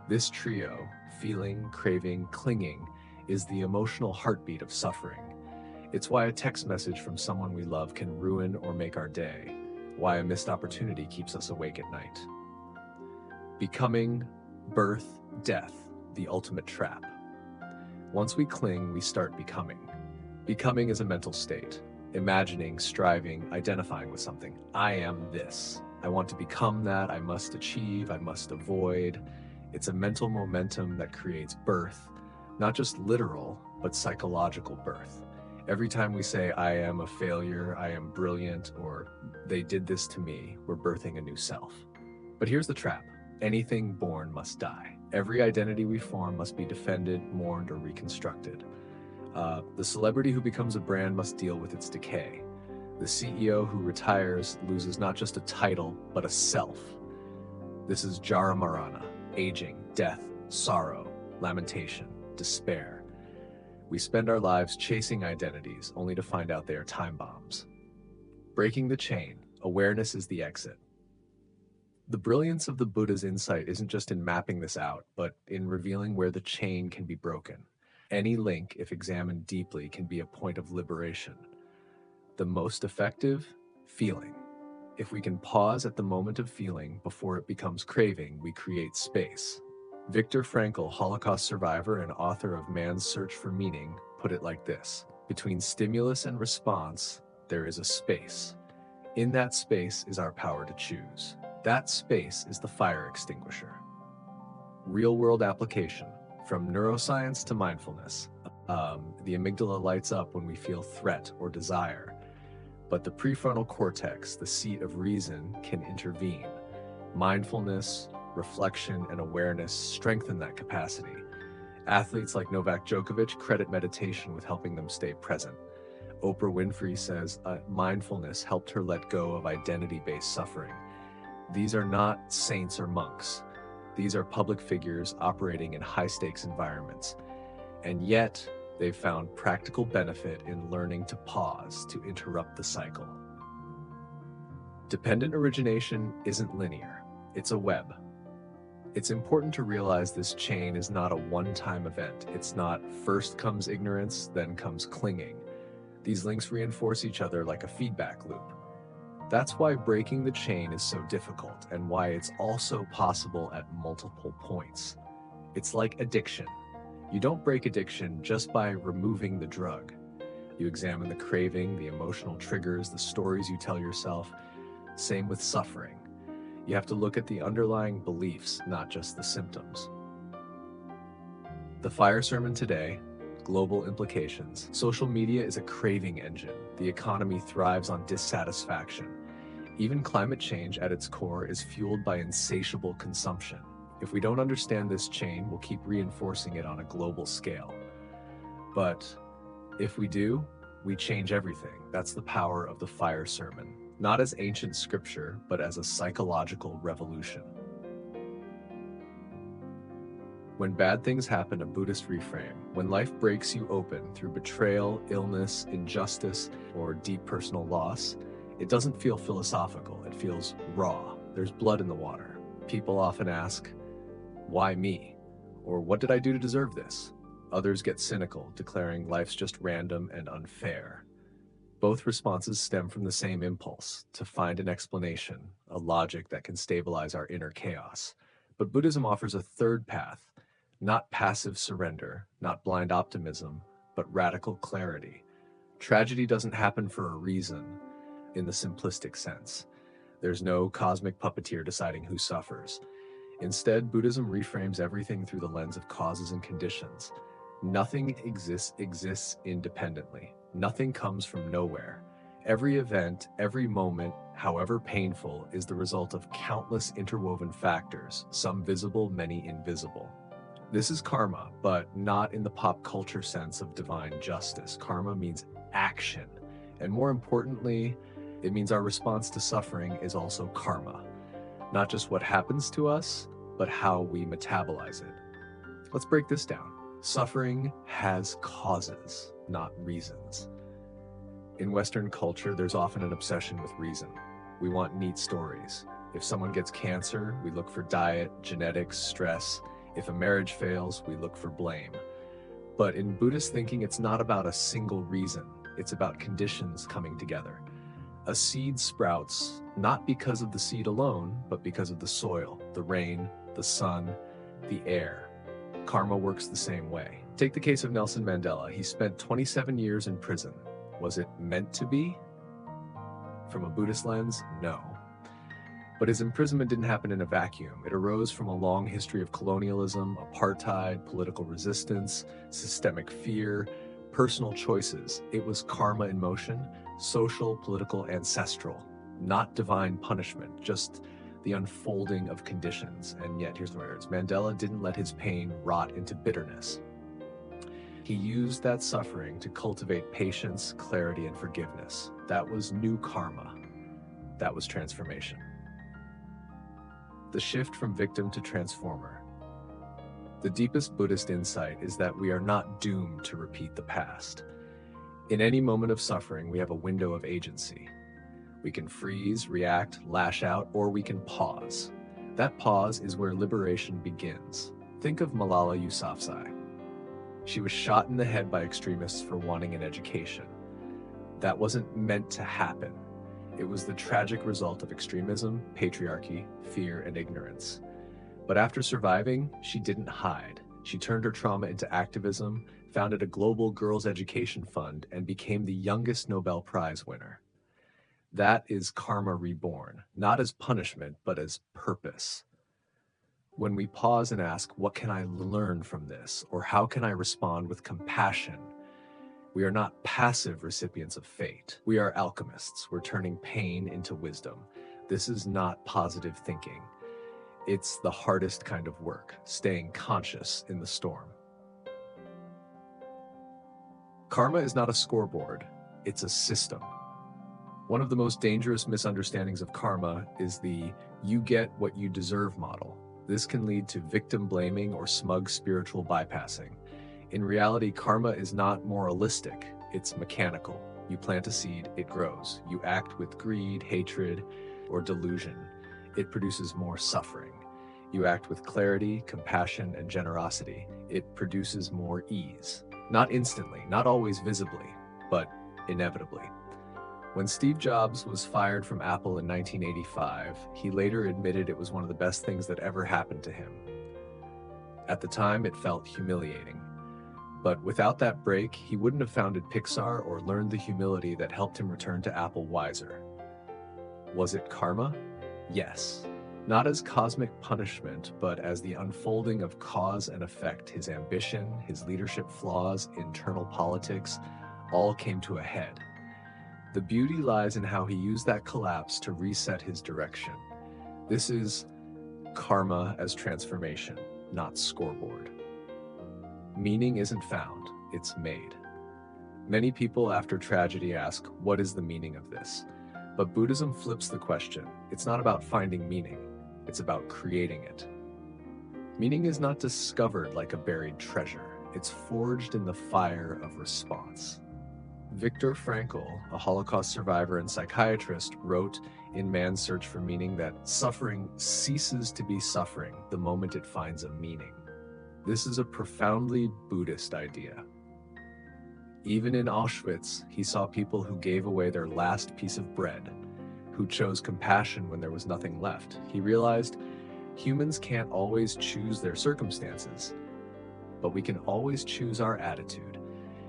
This trio, feeling, craving, clinging, is the emotional heartbeat of suffering. It's why a text message from someone we love can ruin or make our day. Why a missed opportunity keeps us awake at night. Becoming, birth, death, the ultimate trap. Once we cling, we start becoming. Becoming is a mental state. Imagining, striving, identifying with something. I am this. I want to become that. I must achieve. I must avoid. It's a mental momentum that creates birth, not just literal, but psychological birth. Every time we say, I am a failure, I am brilliant, or they did this to me, we're birthing a new self. But here's the trap. Anything born must die. Every identity we form must be defended, mourned, or reconstructed. The celebrity who becomes a brand must deal with its decay. The CEO who retires loses not just a title, but a self. This is Jara Marana, aging, death, sorrow, lamentation, despair. We spend our lives chasing identities only to find out they are time bombs. Breaking the chain, awareness is the exit. The brilliance of the Buddha's insight isn't just in mapping this out, but in revealing where the chain can be broken. Any link, if examined deeply, can be a point of liberation. The most effective, feeling. If we can pause at the moment of feeling before it becomes craving, we create space. Viktor Frankl, Holocaust survivor and author of Man's Search for Meaning, put it like this: between stimulus and response, there is a space. In that space is our power to choose. That space is the fire extinguisher. Real-world application. From neuroscience to mindfulness. The amygdala lights up when we feel threat or desire, but the prefrontal cortex, the seat of reason, can intervene. Mindfulness, reflection, and awareness strengthen that capacity. Athletes like Novak Djokovic credit meditation with helping them stay present. Oprah Winfrey says mindfulness helped her let go of identity-based suffering. These are not saints or monks. These are public figures operating in high-stakes environments. And yet, they've found practical benefit in learning to pause to interrupt the cycle. Dependent origination isn't linear. It's a web. It's important to realize this chain is not a one-time event. It's not first comes ignorance, then comes clinging. These links reinforce each other like a feedback loop. That's why breaking the chain is so difficult and why it's also possible at multiple points. It's like addiction. You don't break addiction just by removing the drug. You examine the craving, the emotional triggers, the stories you tell yourself. Same with suffering. You have to look at the underlying beliefs, not just the symptoms. The fire sermon today: global implications. Social media is a craving engine. The economy thrives on dissatisfaction. Even climate change at its core is fueled by insatiable consumption. If we don't understand this chain, we'll keep reinforcing it on a global scale. But if we do, we change everything. That's the power of the fire sermon. Not as ancient scripture, but as a psychological revolution. When bad things happen, a Buddhist reframe. When life breaks you open through betrayal, illness, injustice, or deep personal loss, it doesn't feel philosophical. It feels raw. There's blood in the water. People often ask, why me? Or what did I do to deserve this? Others get cynical, declaring life's just random and unfair. Both responses stem from the same impulse, to find an explanation, a logic that can stabilize our inner chaos. But Buddhism offers a third path, not passive surrender, not blind optimism, but radical clarity. Tragedy doesn't happen for a reason, in the simplistic sense. There's no cosmic puppeteer deciding who suffers. Instead, Buddhism reframes everything through the lens of causes and conditions. Nothing exists independently. Nothing comes from nowhere. Every event, every moment, however painful, is the result of countless interwoven factors, some visible, many invisible. This is karma, but not in the pop culture sense of divine justice. Karma means action, and more importantly, it means our response to suffering is also karma. Not just what happens to us, but how we metabolize it. Let's break this down. Suffering has causes, not reasons. In Western culture, there's often an obsession with reason. We want neat stories. If someone gets cancer, we look for diet, genetics, stress. If a marriage fails, we look for blame. But in Buddhist thinking, it's not about a single reason. It's about conditions coming together. A seed sprouts not because of the seed alone, but because of the soil, the rain, the sun, the air. Karma works the same way. Take the case of Nelson Mandela. He spent 27 years in prison. Was it meant to be? From a Buddhist lens, no. But his imprisonment didn't happen in a vacuum. It arose from a long history of colonialism, apartheid, political resistance, systemic fear, personal choices. It was karma in motion, social, political, ancestral, not divine punishment, just the unfolding of conditions. And yet, here's the words: Mandela didn't let his pain rot into bitterness. He used that suffering to cultivate patience, clarity, and forgiveness. That was new karma. That was transformation. The shift from victim to transformer. The deepest Buddhist insight is that we are not doomed to repeat the past. In any moment of suffering, we have a window of agency. We can freeze, react, lash out, or we can pause. That pause is where liberation begins. Think of Malala Yousafzai. She was shot in the head by extremists for wanting an education. That wasn't meant to happen. It was the tragic result of extremism, patriarchy, fear, and ignorance. But after surviving, she didn't hide. She turned her trauma into activism, founded a global girls' education fund, and became the youngest Nobel Prize winner. That is karma reborn, not as punishment, but as purpose. When we pause and ask, what can I learn from this? Or how can I respond with compassion? We are not passive recipients of fate. We are alchemists. We're turning pain into wisdom. This is not positive thinking. It's the hardest kind of work, staying conscious in the storm. Karma is not a scoreboard, it's a system. One of the most dangerous misunderstandings of karma is the "you get what you deserve" model. This can lead to victim blaming or smug spiritual bypassing. In reality, karma is not moralistic, it's mechanical. You plant a seed, it grows. You act with greed, hatred, or delusion, it produces more suffering. You act with clarity, compassion, and generosity, it produces more ease. Not instantly, not always visibly, but inevitably. When Steve Jobs was fired from Apple in 1985, he later admitted it was one of the best things that ever happened to him. At the time, it felt humiliating. But without that break, he wouldn't have founded Pixar or learned the humility that helped him return to Apple wiser. Was it karma? Yes. Not as cosmic punishment, but as the unfolding of cause and effect. His ambition, his leadership flaws, internal politics, all came to a head. The beauty lies in how he used that collapse to reset his direction. This is karma as transformation, not scoreboard. Meaning isn't found, it's made. Many people after tragedy ask, what is the meaning of this? But Buddhism flips the question. It's not about finding meaning, it's about creating it. Meaning is not discovered like a buried treasure, it's forged in the fire of response. Viktor Frankl, a Holocaust survivor and psychiatrist, wrote in Man's Search for Meaning that suffering ceases to be suffering the moment it finds a meaning. This is a profoundly Buddhist idea. Even in Auschwitz, he saw people who gave away their last piece of bread, who chose compassion when there was nothing left. He realized humans can't always choose their circumstances, but we can always choose our attitude.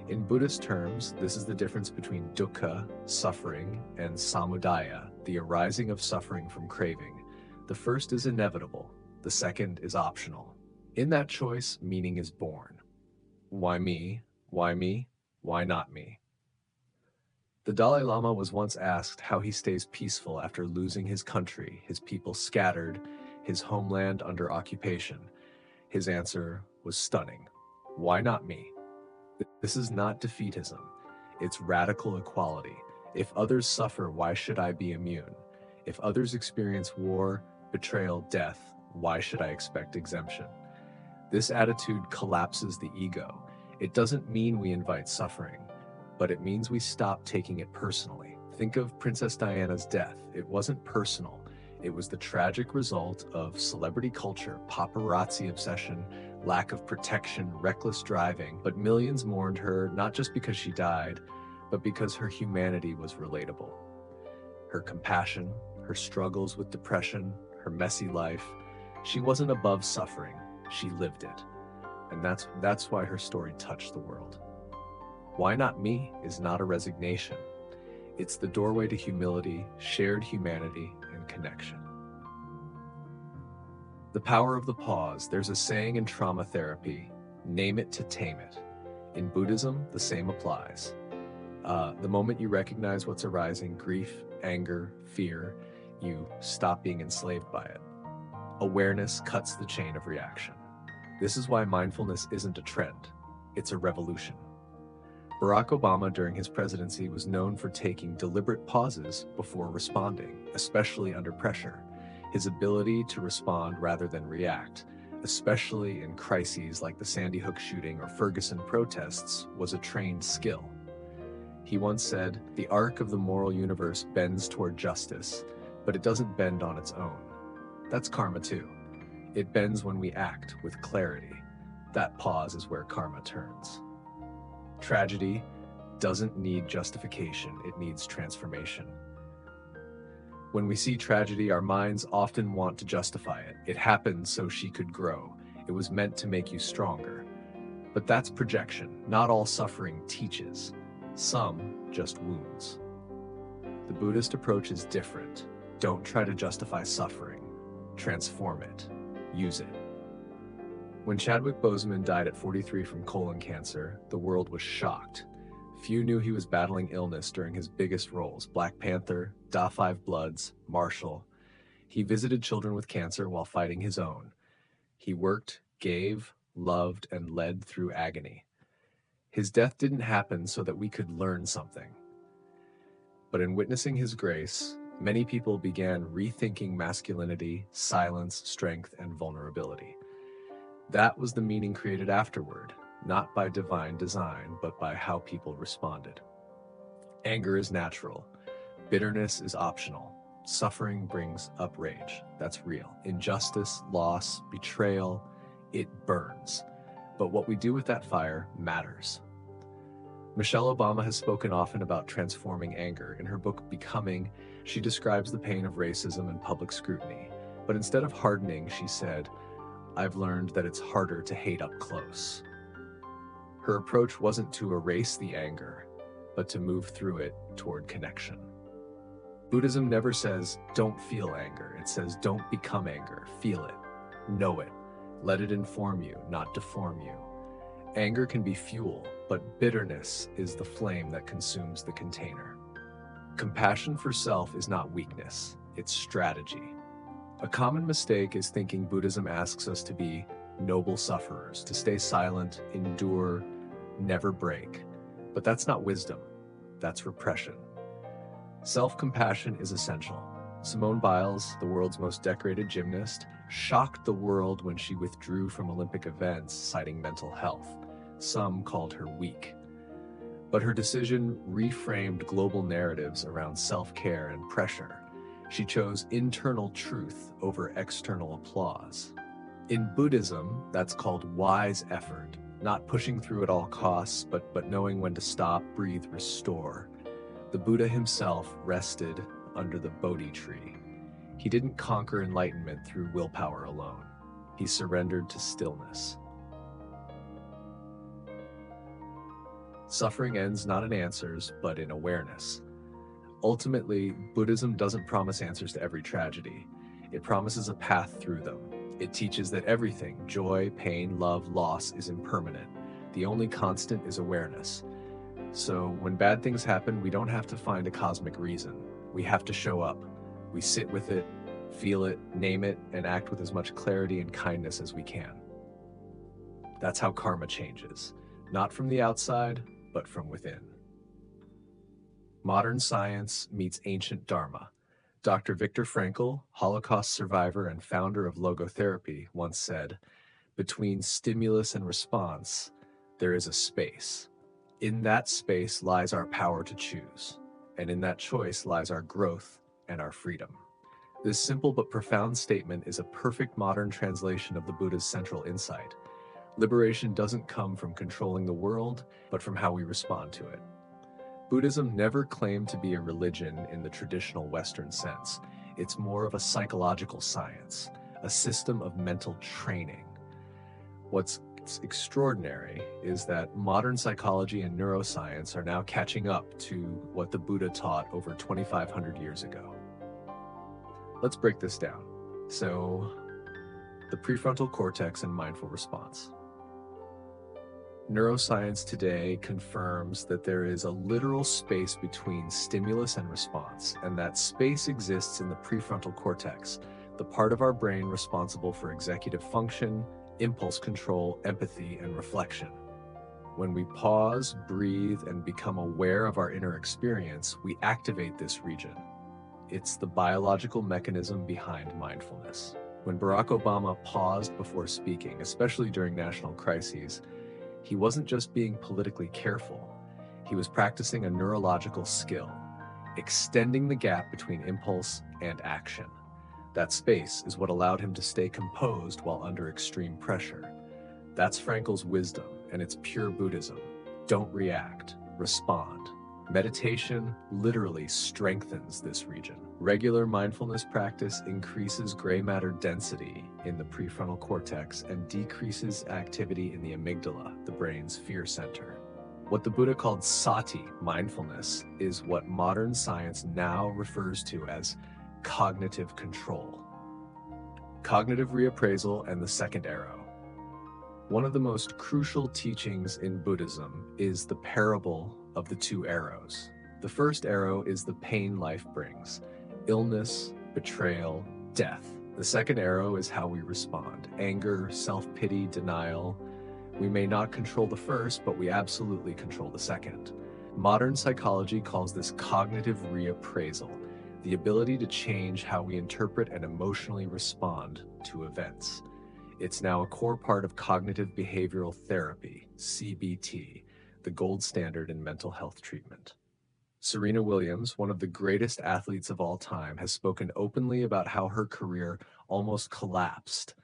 In Buddhist terms, this is the difference between dukkha, suffering, and samudaya, the arising of suffering from craving. The first is inevitable, the second is optional. In that choice, meaning is born. Why me? Why me? Why not me? The Dalai Lama was once asked how he stays peaceful after losing his country, his people scattered, his homeland under occupation. His answer was stunning. Why not me? This is not defeatism. It's radical equality. If others suffer, why should I be immune? If others experience war, betrayal, death, why should I expect exemption? This attitude collapses the ego. It doesn't mean we invite suffering, but it means we stop taking it personally. Think of Princess Diana's death. It wasn't personal. It was the tragic result of celebrity culture, paparazzi obsession, lack of protection, reckless driving. But millions mourned her not just because she died, but because her humanity was relatable. Her compassion, her struggles with depression, her messy life. She wasn't above suffering. She lived it. And that's why her story touched the world. Why not me is not a resignation. It's the doorway to humility, shared humanity, and connection. The power of the pause. There's a saying in trauma therapy, name it to tame it. In Buddhism, the same applies. The moment you recognize what's arising, grief, anger, fear, you stop being enslaved by it. Awareness cuts the chain of reaction. This is why mindfulness isn't a trend, it's a revolution. Barack Obama during his presidency was known for taking deliberate pauses before responding, especially under pressure. His ability to respond rather than react, especially in crises like the Sandy Hook shooting or Ferguson protests, was a trained skill. He once said, "The arc of the moral universe bends toward justice, but it doesn't bend on its own." That's karma too. It bends when we act with clarity. That pause is where karma turns. Tragedy doesn't need justification, it needs transformation. When we see tragedy, our minds often want to justify it. It happened so she could grow. It was meant to make you stronger. But that's projection. Not all suffering teaches. Some just wounds. The Buddhist approach is different. Don't try to justify suffering. Transform it. Use it. When Chadwick Boseman died at 43 from colon cancer, the world was shocked. Few knew he was battling illness during his biggest roles: Black Panther, Da 5 Bloods, Marshall. He visited children with cancer while fighting his own. He worked, gave, loved, and led through agony. His death didn't happen so that we could learn something. But in witnessing his grace, many people began rethinking masculinity, silence, strength, and vulnerability. That was the meaning created afterward, not by divine design, but by how people responded. Anger is natural. Bitterness is optional. Suffering brings up rage. That's real. Injustice, loss, betrayal, it burns. But what we do with that fire matters. Michelle Obama has spoken often about transforming anger. In her book, Becoming, she describes the pain of racism and public scrutiny. But instead of hardening, she said, "I've learned that it's harder to hate up close." Her approach wasn't to erase the anger, but to move through it toward connection. Buddhism never says, don't feel anger. It says, don't become anger. Feel it. Know it. Let it inform you, not deform you. Anger can be fuel, but bitterness is the flame that consumes the container. Compassion for self is not weakness, it's strategy. A common mistake is thinking Buddhism asks us to be noble sufferers, to stay silent, endure, never break. But that's not wisdom, that's repression. Self-compassion is essential. Simone Biles, the world's most decorated gymnast, shocked the world when she withdrew from Olympic events, citing mental health. Some called her weak. But her decision reframed global narratives around self-care and pressure. She chose internal truth over external applause. In Buddhism, that's called wise effort, not pushing through at all costs, but knowing when to stop, breathe, restore. The Buddha himself rested under the Bodhi tree. He didn't conquer enlightenment through willpower alone. He surrendered to stillness. Suffering ends not in answers, but in awareness. Ultimately, Buddhism doesn't promise answers to every tragedy. It promises a path through them. It teaches that everything, joy, pain, love, loss, is impermanent. The only constant is awareness. So when bad things happen, we don't have to find a cosmic reason. We have to show up. We sit with it, feel it, name it, and act with as much clarity and kindness as we can. That's how karma changes. Not from the outside, but from within. Modern science meets ancient Dharma. Dr. Viktor Frankl, Holocaust survivor and founder of logotherapy, once said, "Between stimulus and response, there is a space. In that space lies our power to choose, and in that choice lies our growth and our freedom." This simple but profound statement is a perfect modern translation of the Buddha's central insight. Liberation doesn't come from controlling the world, but from how we respond to it. Buddhism never claimed to be a religion in the traditional Western sense. It's more of a psychological science, a system of mental training. What's extraordinary is that modern psychology and neuroscience are now catching up to what the Buddha taught over 2,500 years ago. Let's break this down. So, the prefrontal cortex and mindful response. Neuroscience today confirms that there is a literal space between stimulus and response, and that space exists in the prefrontal cortex, the part of our brain responsible for executive function, impulse control, empathy, and reflection. When we pause, breathe, and become aware of our inner experience, we activate this region. It's the biological mechanism behind mindfulness. When Barack Obama paused before speaking, especially during national crises, he wasn't just being politically careful. He was practicing a neurological skill, extending the gap between impulse and action. That space is what allowed him to stay composed while under extreme pressure. That's Frankl's wisdom, and it's pure Buddhism. Don't react, respond. Meditation literally strengthens this region. Regular mindfulness practice increases gray matter density in the prefrontal cortex and decreases activity in the amygdala, the brain's fear center. What the Buddha called sati, mindfulness, is what modern science now refers to as cognitive control. Cognitive reappraisal and the second arrow. One of the most crucial teachings in Buddhism is the parable of the two arrows. The first arrow is the pain life brings: illness, betrayal, death. The second arrow is how we respond: anger, self-pity, denial. We may not control the first, but we absolutely control the second. Modern psychology calls this cognitive reappraisal, the ability to change how we interpret and emotionally respond to events. It's now a core part of cognitive behavioral therapy, CBT, the gold standard in mental health treatment. Serena Williams, one of the greatest athletes of all time, has spoken openly about how her career almost collapsed,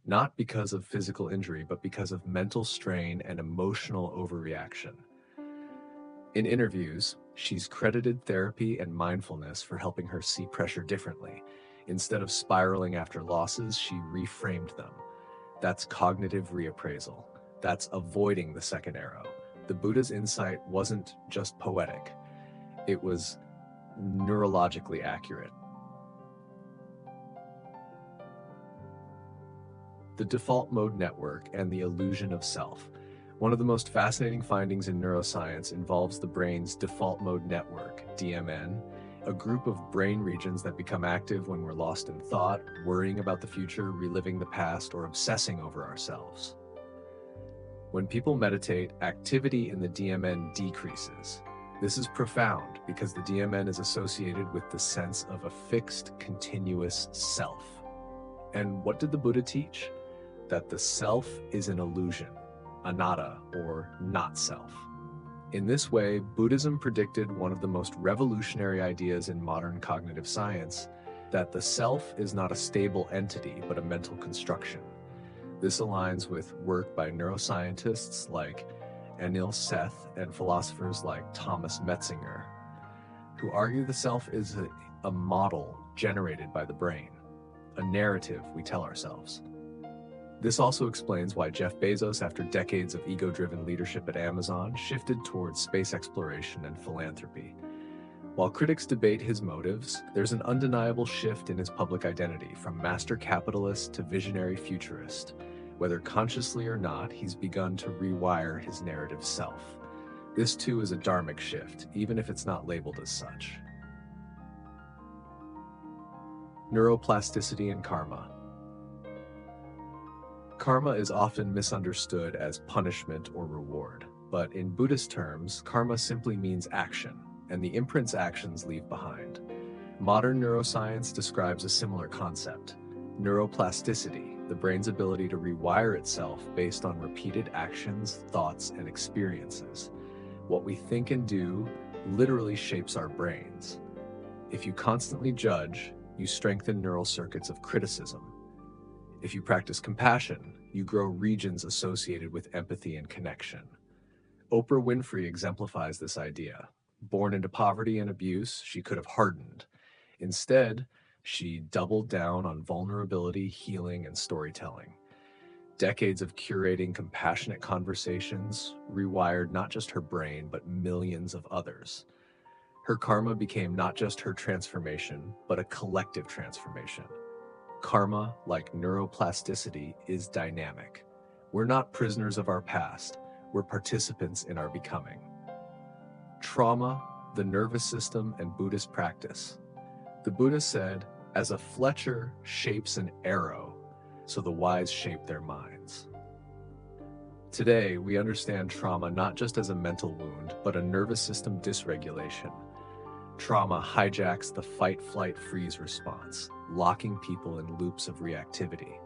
not because of physical injury, but because of mental strain and emotional overreaction. In interviews, she's credited therapy and mindfulness for helping her see pressure differently. Instead of spiraling after losses, she reframed them. That's cognitive reappraisal. That's avoiding the second arrow. The Buddha's insight wasn't just poetic. It was neurologically accurate. The default mode network and the illusion of self. One of the most fascinating findings in neuroscience involves the brain's default mode network, DMN, a group of brain regions that become active when we're lost in thought, worrying about the future, reliving the past, or obsessing over ourselves. When people meditate, activity in the DMN decreases. This is profound because the DMN is associated with the sense of a fixed, continuous self. And what did the Buddha teach? That the self is an illusion, anatta, or not self. In this way, Buddhism predicted one of the most revolutionary ideas in modern cognitive science, that the self is not a stable entity, but a mental construction. This aligns with work by neuroscientists like Anil Seth and philosophers like Thomas Metzinger, who argue the self is a model generated by the brain, a narrative we tell ourselves. This also explains why Jeff Bezos, after decades of ego-driven leadership at Amazon, shifted towards space exploration and philanthropy. While critics debate his motives, there's an undeniable shift in his public identity, from master capitalist to visionary futurist. Whether consciously or not, he's begun to rewire his narrative self. This too is a dharmic shift, even if it's not labeled as such. Neuroplasticity and karma. Karma is often misunderstood as punishment or reward, but in Buddhist terms, karma simply means action, and the imprints actions leave behind. Modern neuroscience describes a similar concept: neuroplasticity, the brain's ability to rewire itself based on repeated actions, thoughts, and experiences. What we think and do literally shapes our brains. If you constantly judge, you strengthen neural circuits of criticism. If you practice compassion, you grow regions associated with empathy and connection. Oprah Winfrey exemplifies this idea. Born into poverty and abuse, she could have hardened. Instead, she doubled down on vulnerability, healing, and storytelling. Decades of curating compassionate conversations rewired not just her brain, but millions of others. Her karma became not just her transformation, but a collective transformation. Karma, like neuroplasticity, is dynamic. We're not prisoners of our past, we're participants in our becoming. Trauma, the nervous system, and Buddhist practice. The Buddha said, as a Fletcher shapes an arrow, so the wise shape their minds. Today, we understand trauma not just as a mental wound, but a nervous system dysregulation. Trauma hijacks the fight, flight, freeze response, locking people in loops of reactivity.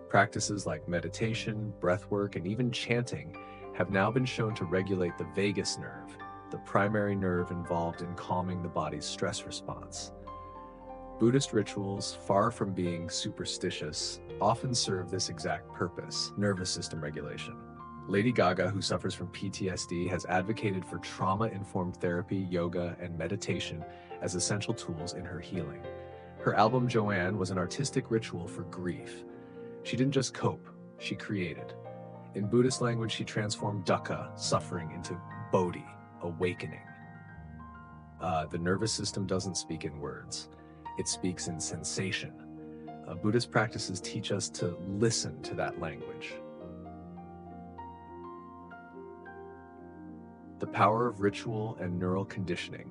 Practices like meditation, breathwork, and even chanting have now been shown to regulate the vagus nerve, the primary nerve involved in calming the body's stress response. Buddhist rituals, far from being superstitious, often serve this exact purpose: nervous system regulation. Lady Gaga, who suffers from PTSD, has advocated for trauma-informed therapy, yoga, and meditation as essential tools in her healing. Her album Joanne was an artistic ritual for grief. She didn't just cope, she created. In Buddhist language, she transformed dukkha, suffering, into bodhi, awakening. The nervous system doesn't speak in words. It speaks in sensation. Buddhist practices teach us to listen to that language. The power of ritual and neural conditioning.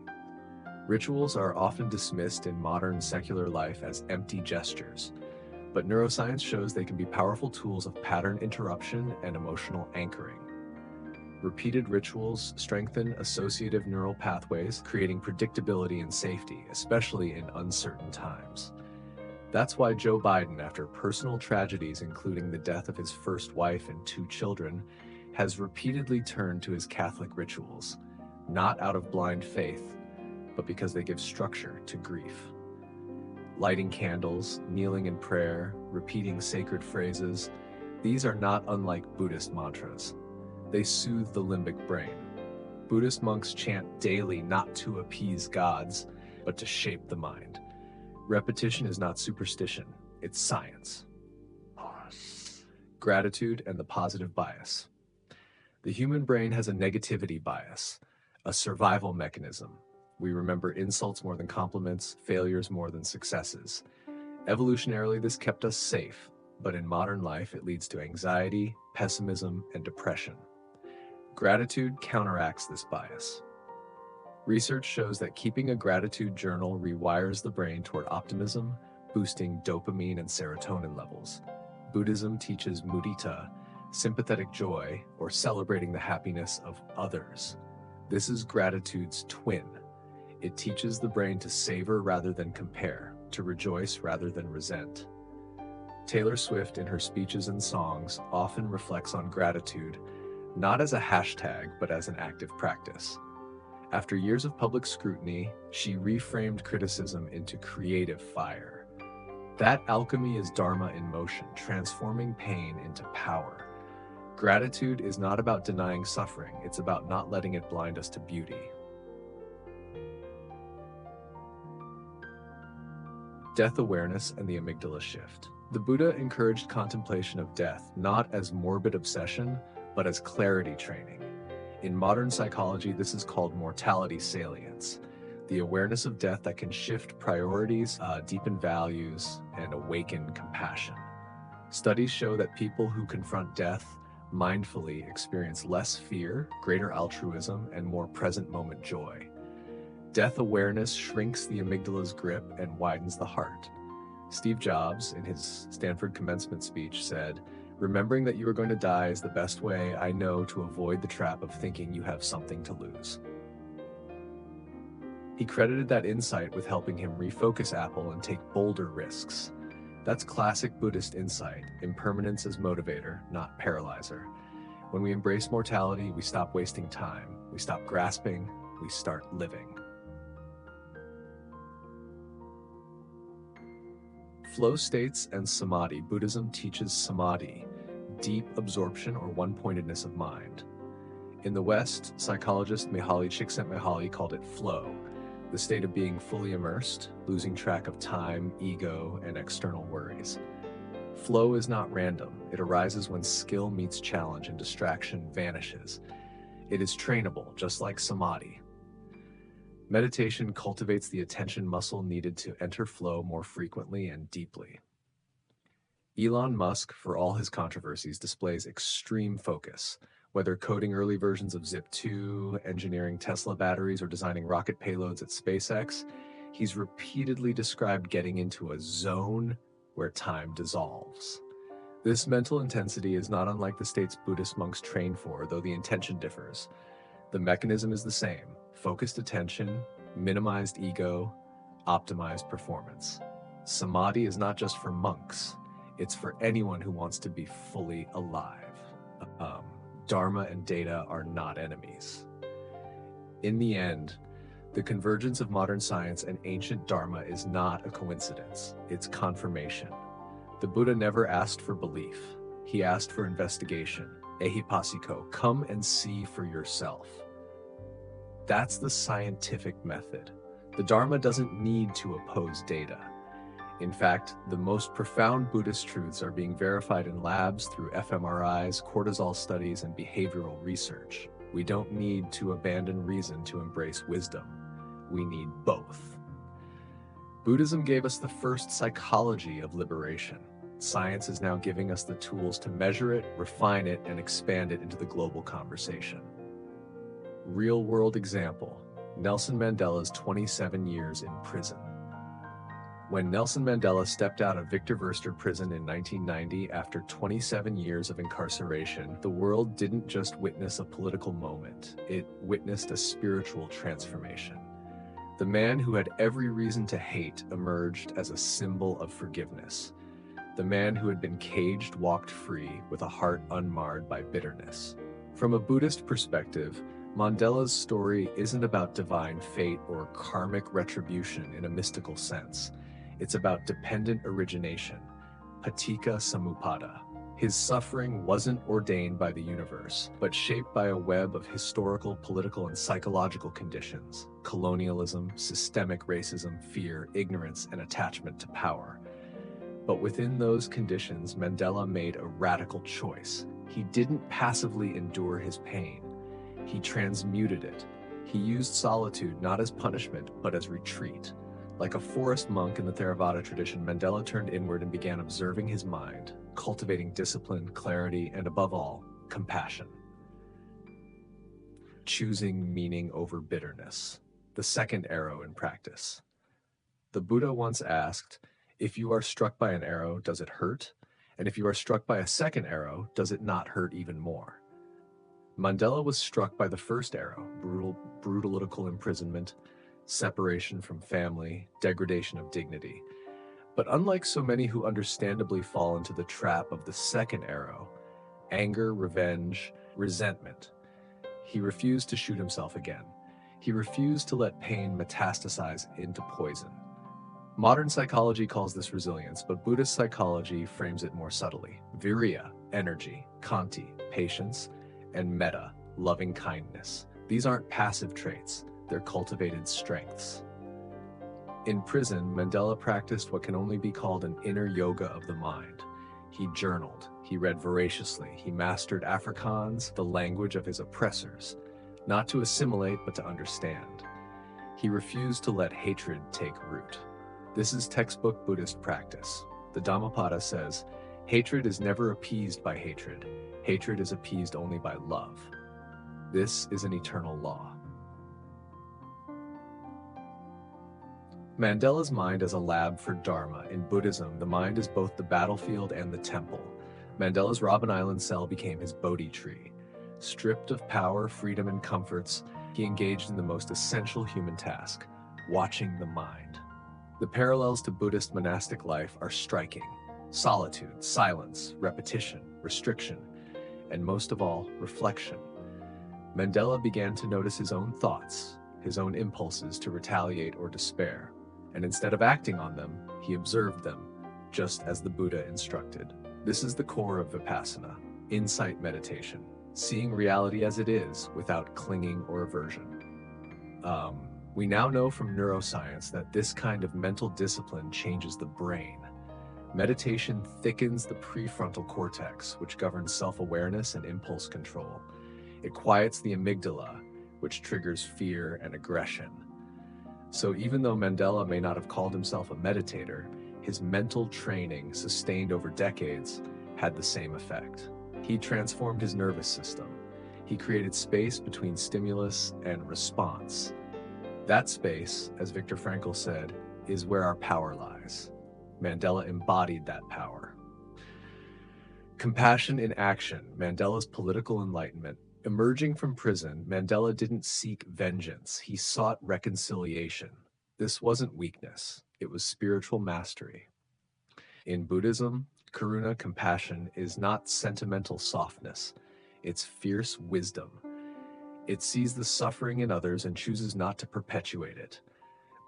Rituals are often dismissed in modern secular life as empty gestures, but neuroscience shows they can be powerful tools of pattern interruption and emotional anchoring. Repeated rituals strengthen associative neural pathways, creating predictability and safety, especially in uncertain times. That's why Joe Biden, after personal tragedies including the death of his first wife and 2 children, has repeatedly turned to his Catholic rituals, not out of blind faith, but because they give structure to grief. Lighting candles, kneeling in prayer, repeating sacred phrases, these are not unlike Buddhist mantras. They soothe the limbic brain. Buddhist monks chant daily not to appease gods, but to shape the mind. Repetition is not superstition, it's science. Gratitude and the positive bias. The human brain has a negativity bias, a survival mechanism. We remember insults more than compliments, failures more than successes. Evolutionarily, this kept us safe, but in modern life, it leads to anxiety, pessimism, and depression. Gratitude counteracts this bias. Research shows that keeping a gratitude journal rewires the brain toward optimism, boosting dopamine and serotonin levels. Buddhism teaches mudita, sympathetic joy, or celebrating the happiness of others. This is gratitude's twin. It teaches the brain to savor rather than compare, to rejoice rather than resent. Taylor Swift, in her speeches and songs, often reflects on gratitude, not as a hashtag, but as an active practice. After years of public scrutiny, she reframed criticism into creative fire. That alchemy is Dharma in motion, transforming pain into power. Gratitude is not about denying suffering, it's about not letting it blind us to beauty. Death awareness and the amygdala shift. The Buddha encouraged contemplation of death, not as morbid obsession, but as clarity training. In modern psychology, this is called mortality salience, the awareness of death that can shift priorities, deepen values, and awaken compassion. Studies show that people who confront death mindfully experience less fear, greater altruism, and more present moment joy. Death awareness shrinks the amygdala's grip and widens the heart. Steve Jobs, in his Stanford commencement speech, said, "Remembering that you are going to die is the best way I know to avoid the trap of thinking you have something to lose." He credited that insight with helping him refocus Apple and take bolder risks. That's classic Buddhist insight, impermanence as motivator, not paralyzer. When we embrace mortality, we stop wasting time, we stop grasping, we start living. Flow states and samadhi. Buddhism teaches samadhi, deep absorption or one-pointedness of mind. In the West, psychologist Mihaly Csikszentmihalyi called it flow, the state of being fully immersed, losing track of time, ego, and external worries. Flow is not random. It arises when skill meets challenge and distraction vanishes. It is trainable, just like samadhi. Meditation cultivates the attention muscle needed to enter flow more frequently and deeply. Elon Musk, for all his controversies, displays extreme focus. Whether coding early versions of Zip2, engineering Tesla batteries, or designing rocket payloads at SpaceX, he's repeatedly described getting into a zone where time dissolves. This mental intensity is not unlike the states Buddhist monks train for, though the intention differs. The mechanism is the same: focused attention, minimized ego, optimized performance. Samadhi is not just for monks, it's for anyone who wants to be fully alive. Dharma and data are not enemies. In the end, The convergence of modern science and ancient Dharma is not a coincidence, it's confirmation. The Buddha never asked for belief, he asked for investigation. Ehipassiko, come and see for yourself. That's the scientific method. The Dharma doesn't need to oppose data. In fact, the most profound Buddhist truths are being verified in labs through fMRIs, cortisol studies, and behavioral research. We don't need to abandon reason to embrace wisdom. We need both. Buddhism gave us the first psychology of liberation. Science is now giving us the tools to measure it, refine it, and expand it into the global conversation. Real-world example, Nelson Mandela's 27 years in prison. When Nelson Mandela stepped out of Victor Verster prison in 1990 after 27 years of incarceration, the world didn't just witness a political moment, it witnessed a spiritual transformation. The man who had every reason to hate emerged as a symbol of forgiveness. The man who had been caged walked free with a heart unmarred by bitterness. From a Buddhist perspective, Mandela's story isn't about divine fate or karmic retribution in a mystical sense. It's about dependent origination, paticca samuppada. His suffering wasn't ordained by the universe, but shaped by a web of historical, political, and psychological conditions: colonialism, systemic racism, fear, ignorance, and attachment to power. But within those conditions, Mandela made a radical choice. He didn't passively endure his pain. He transmuted it. He used solitude not as punishment, but as retreat. Like a forest monk in the Theravada tradition, Mandela turned inward and began observing his mind, cultivating discipline, clarity, and above all, compassion. Choosing meaning over bitterness. The second arrow in practice. The Buddha once asked, if you are struck by an arrow, does it hurt? And if you are struck by a second arrow, does it not hurt even more? Mandela was struck by the first arrow: brutal imprisonment, separation from family, degradation of dignity. But unlike so many who understandably fall into the trap of the second arrow, anger, revenge, resentment, he refused to shoot himself again. He refused to let pain metastasize into poison. Modern psychology calls this resilience, but Buddhist psychology frames it more subtly. Virya, energy; khanti, patience; and metta, loving kindness. These aren't passive traits, they're cultivated strengths. In prison, Mandela practiced what can only be called an inner yoga of the mind. He journaled, he read voraciously, he mastered Afrikaans, the language of his oppressors, not to assimilate but to understand. He refused to let hatred take root. This is textbook Buddhist practice. The Dhammapada says, hatred is never appeased by hatred. Hatred is appeased only by love. This is an eternal law. Mandela's mind as a lab for Dharma. In Buddhism, the mind is both the battlefield and the temple. Mandela's Robben Island cell became his Bodhi tree. Stripped of power, freedom, and comforts, he engaged in the most essential human task: watching the mind. The parallels to Buddhist monastic life are striking: solitude, silence, repetition, restriction, and most of all, reflection. Mandela began to notice his own thoughts, his own impulses to retaliate or despair, and instead of acting on them, he observed them, just as the Buddha instructed. This is the core of Vipassana, insight meditation, seeing reality as it is without clinging or aversion. We now know from neuroscience that this kind of mental discipline changes the brain. Meditation thickens the prefrontal cortex, which governs self-awareness and impulse control. It quiets the amygdala, which triggers fear and aggression. So even though Mandela may not have called himself a meditator, his mental training, sustained over decades, had the same effect. He transformed his nervous system. He created space between stimulus and response. That space, as Viktor Frankl said, is where our power lies. Mandela embodied that power. Compassion in action, Mandela's political enlightenment. Emerging from prison, Mandela didn't seek vengeance, he sought reconciliation. This wasn't weakness, it was spiritual mastery. In Buddhism, karuna, compassion, is not sentimental softness, it's fierce wisdom. It sees the suffering in others and chooses not to perpetuate it.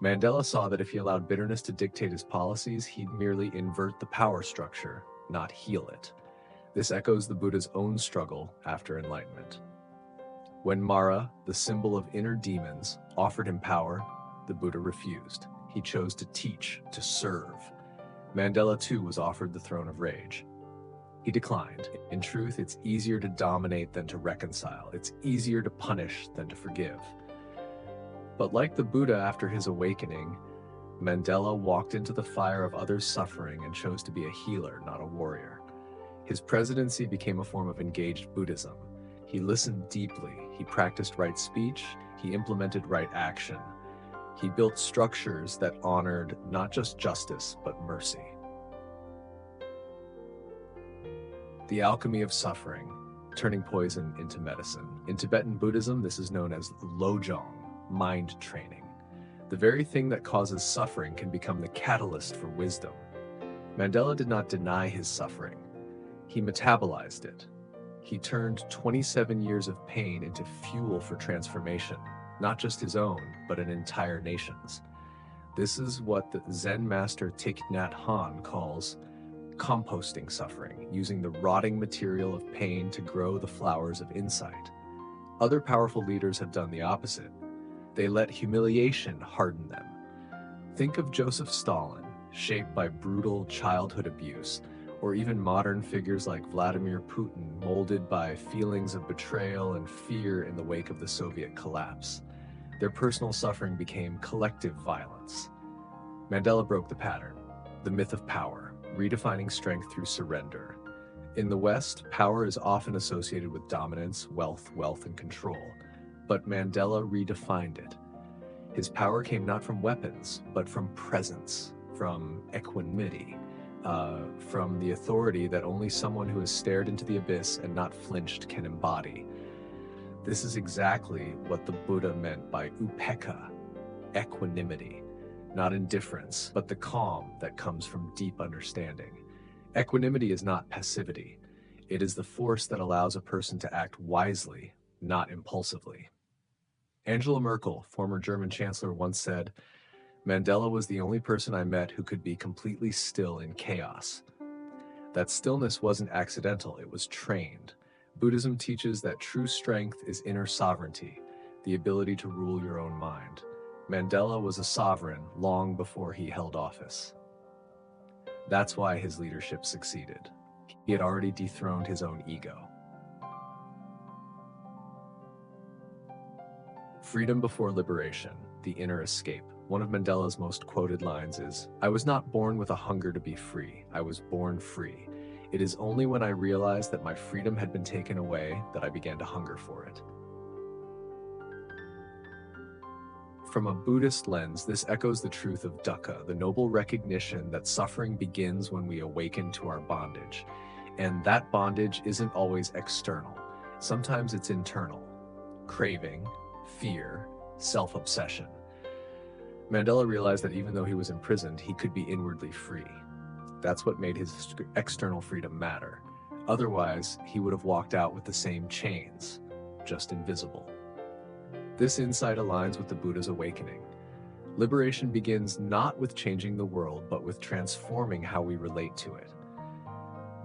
Mandela saw that if he allowed bitterness to dictate his policies, he'd merely invert the power structure, not heal it. This echoes the Buddha's own struggle after enlightenment. When Mara, the symbol of inner demons, offered him power, the Buddha refused. He chose to teach, to serve. Mandela too was offered the throne of rage. He declined. In truth, it's easier to dominate than to reconcile. It's easier to punish than to forgive. But like the Buddha after his awakening, Mandela walked into the fire of others' suffering and chose to be a healer, not a warrior. His presidency became a form of engaged Buddhism. He listened deeply, he practiced right speech, he implemented right action. He built structures that honored not just justice, but mercy. The alchemy of suffering, turning poison into medicine. In Tibetan Buddhism, this is known as lojong, mind training. The very thing that causes suffering can become the catalyst for wisdom. Mandela did not deny his suffering. He metabolized it. He turned 27 years of pain into fuel for transformation, not just his own, but an entire nation's. This is what the Zen master Thich Nhat Hanh calls composting suffering, using the rotting material of pain to grow the flowers of insight. Other powerful leaders have done the opposite. They let humiliation harden them. Think of Joseph Stalin, shaped by brutal childhood abuse, or even modern figures like Vladimir Putin, molded by feelings of betrayal and fear in the wake of the Soviet collapse. Their personal suffering became collective violence. Mandela broke the pattern, the myth of power, redefining strength through surrender. In the West, power is often associated with dominance, wealth, and control. But Mandela redefined it. His power came not from weapons, but from presence, from equanimity, from the authority that only someone who has stared into the abyss and not flinched can embody. This is exactly what the Buddha meant by upekkha, equanimity. Not indifference, but the calm that comes from deep understanding. Equanimity is not passivity. It is the force that allows a person to act wisely, not impulsively. Angela Merkel, former German chancellor, once said, "Mandela was the only person I met who could be completely still in chaos." That stillness wasn't accidental, it was trained. Buddhism teaches that true strength is inner sovereignty, the ability to rule your own mind. Mandela was a sovereign long before he held office. That's why his leadership succeeded. He had already dethroned his own ego. Freedom before liberation, the inner escape. One of Mandela's most quoted lines is, "I was not born with a hunger to be free. I was born free. It is only when I realized that my freedom had been taken away that I began to hunger for it." From a Buddhist lens, this echoes the truth of dukkha, the noble recognition that suffering begins when we awaken to our bondage. And that bondage isn't always external. Sometimes it's internal. Craving, fear, self-obsession. Mandela realized that even though he was imprisoned, he could be inwardly free. That's what made his external freedom matter. Otherwise, he would have walked out with the same chains, just invisible. This insight aligns with the Buddha's awakening. Liberation begins not with changing the world, but with transforming how we relate to it.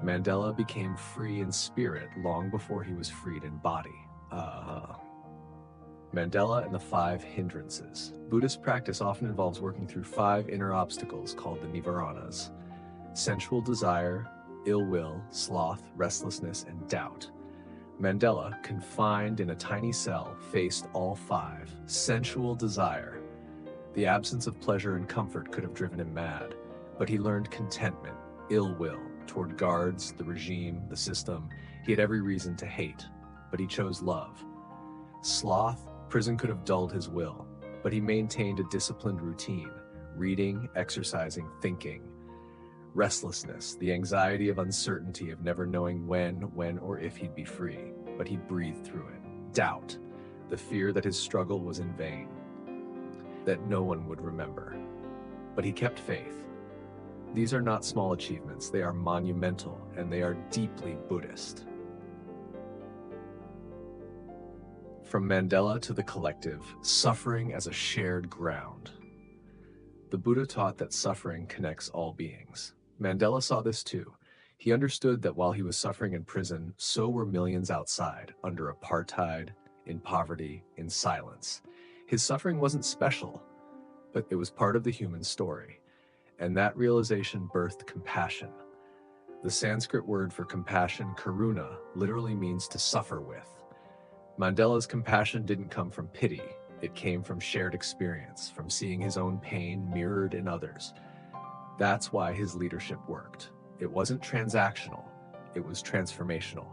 Mandela became free in spirit long before he was freed in body. Mandela and the 5 hindrances. Buddhist practice often involves working through 5 inner obstacles called the nivaranas: sensual desire, ill will, sloth, restlessness, and doubt. Mandela, confined in a tiny cell, faced all 5. Sensual desire. The absence of pleasure and comfort could have driven him mad, but he learned contentment, ill will, toward guards, the regime, the system. He had every reason to hate, but he chose love. Sloth. Prison could have dulled his will, but he maintained a disciplined routine, reading, exercising, thinking. Restlessness, the anxiety of uncertainty of never knowing when or if he'd be free, but he breathed through it. Doubt, the fear that his struggle was in vain, that no one would remember. But he kept faith. These are not small achievements, they are monumental, and they are deeply Buddhist. From Mandela to the collective, suffering as a shared ground. The Buddha taught that suffering connects all beings. Mandela saw this too. He understood that while he was suffering in prison, so were millions outside, under apartheid, in poverty, in silence. His suffering wasn't special, but it was part of the human story. And that realization birthed compassion. The Sanskrit word for compassion, karuna, literally means to suffer with. Mandela's compassion didn't come from pity. It came from shared experience, from seeing his own pain mirrored in others. That's why his leadership worked. It wasn't transactional, it was transformational.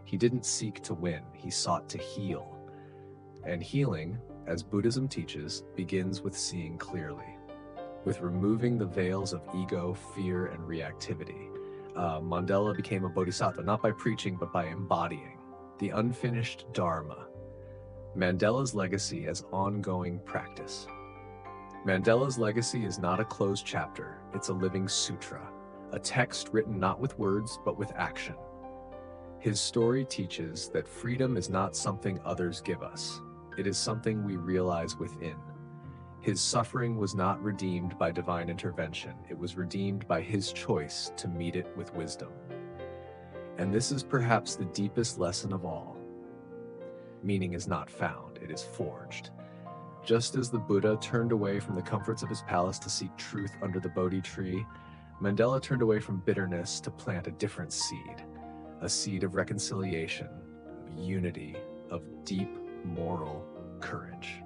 He didn't seek to win, he sought to heal. And healing, as Buddhism teaches, begins with seeing clearly, with removing the veils of ego, fear, and reactivity. Mandela became a bodhisattva, not by preaching, but by embodying the unfinished Dharma. Mandela's legacy as ongoing practice. Mandela's legacy is not a closed chapter, it's a living sutra, a text written not with words, but with action. His story teaches that freedom is not something others give us, it is something we realize within. His suffering was not redeemed by divine intervention, it was redeemed by his choice to meet it with wisdom. And this is perhaps the deepest lesson of all. Meaning is not found, it is forged. Just as the Buddha turned away from the comforts of his palace to seek truth under the Bodhi tree, Mandela turned away from bitterness to plant a different seed, a seed of reconciliation, of unity, of deep moral courage.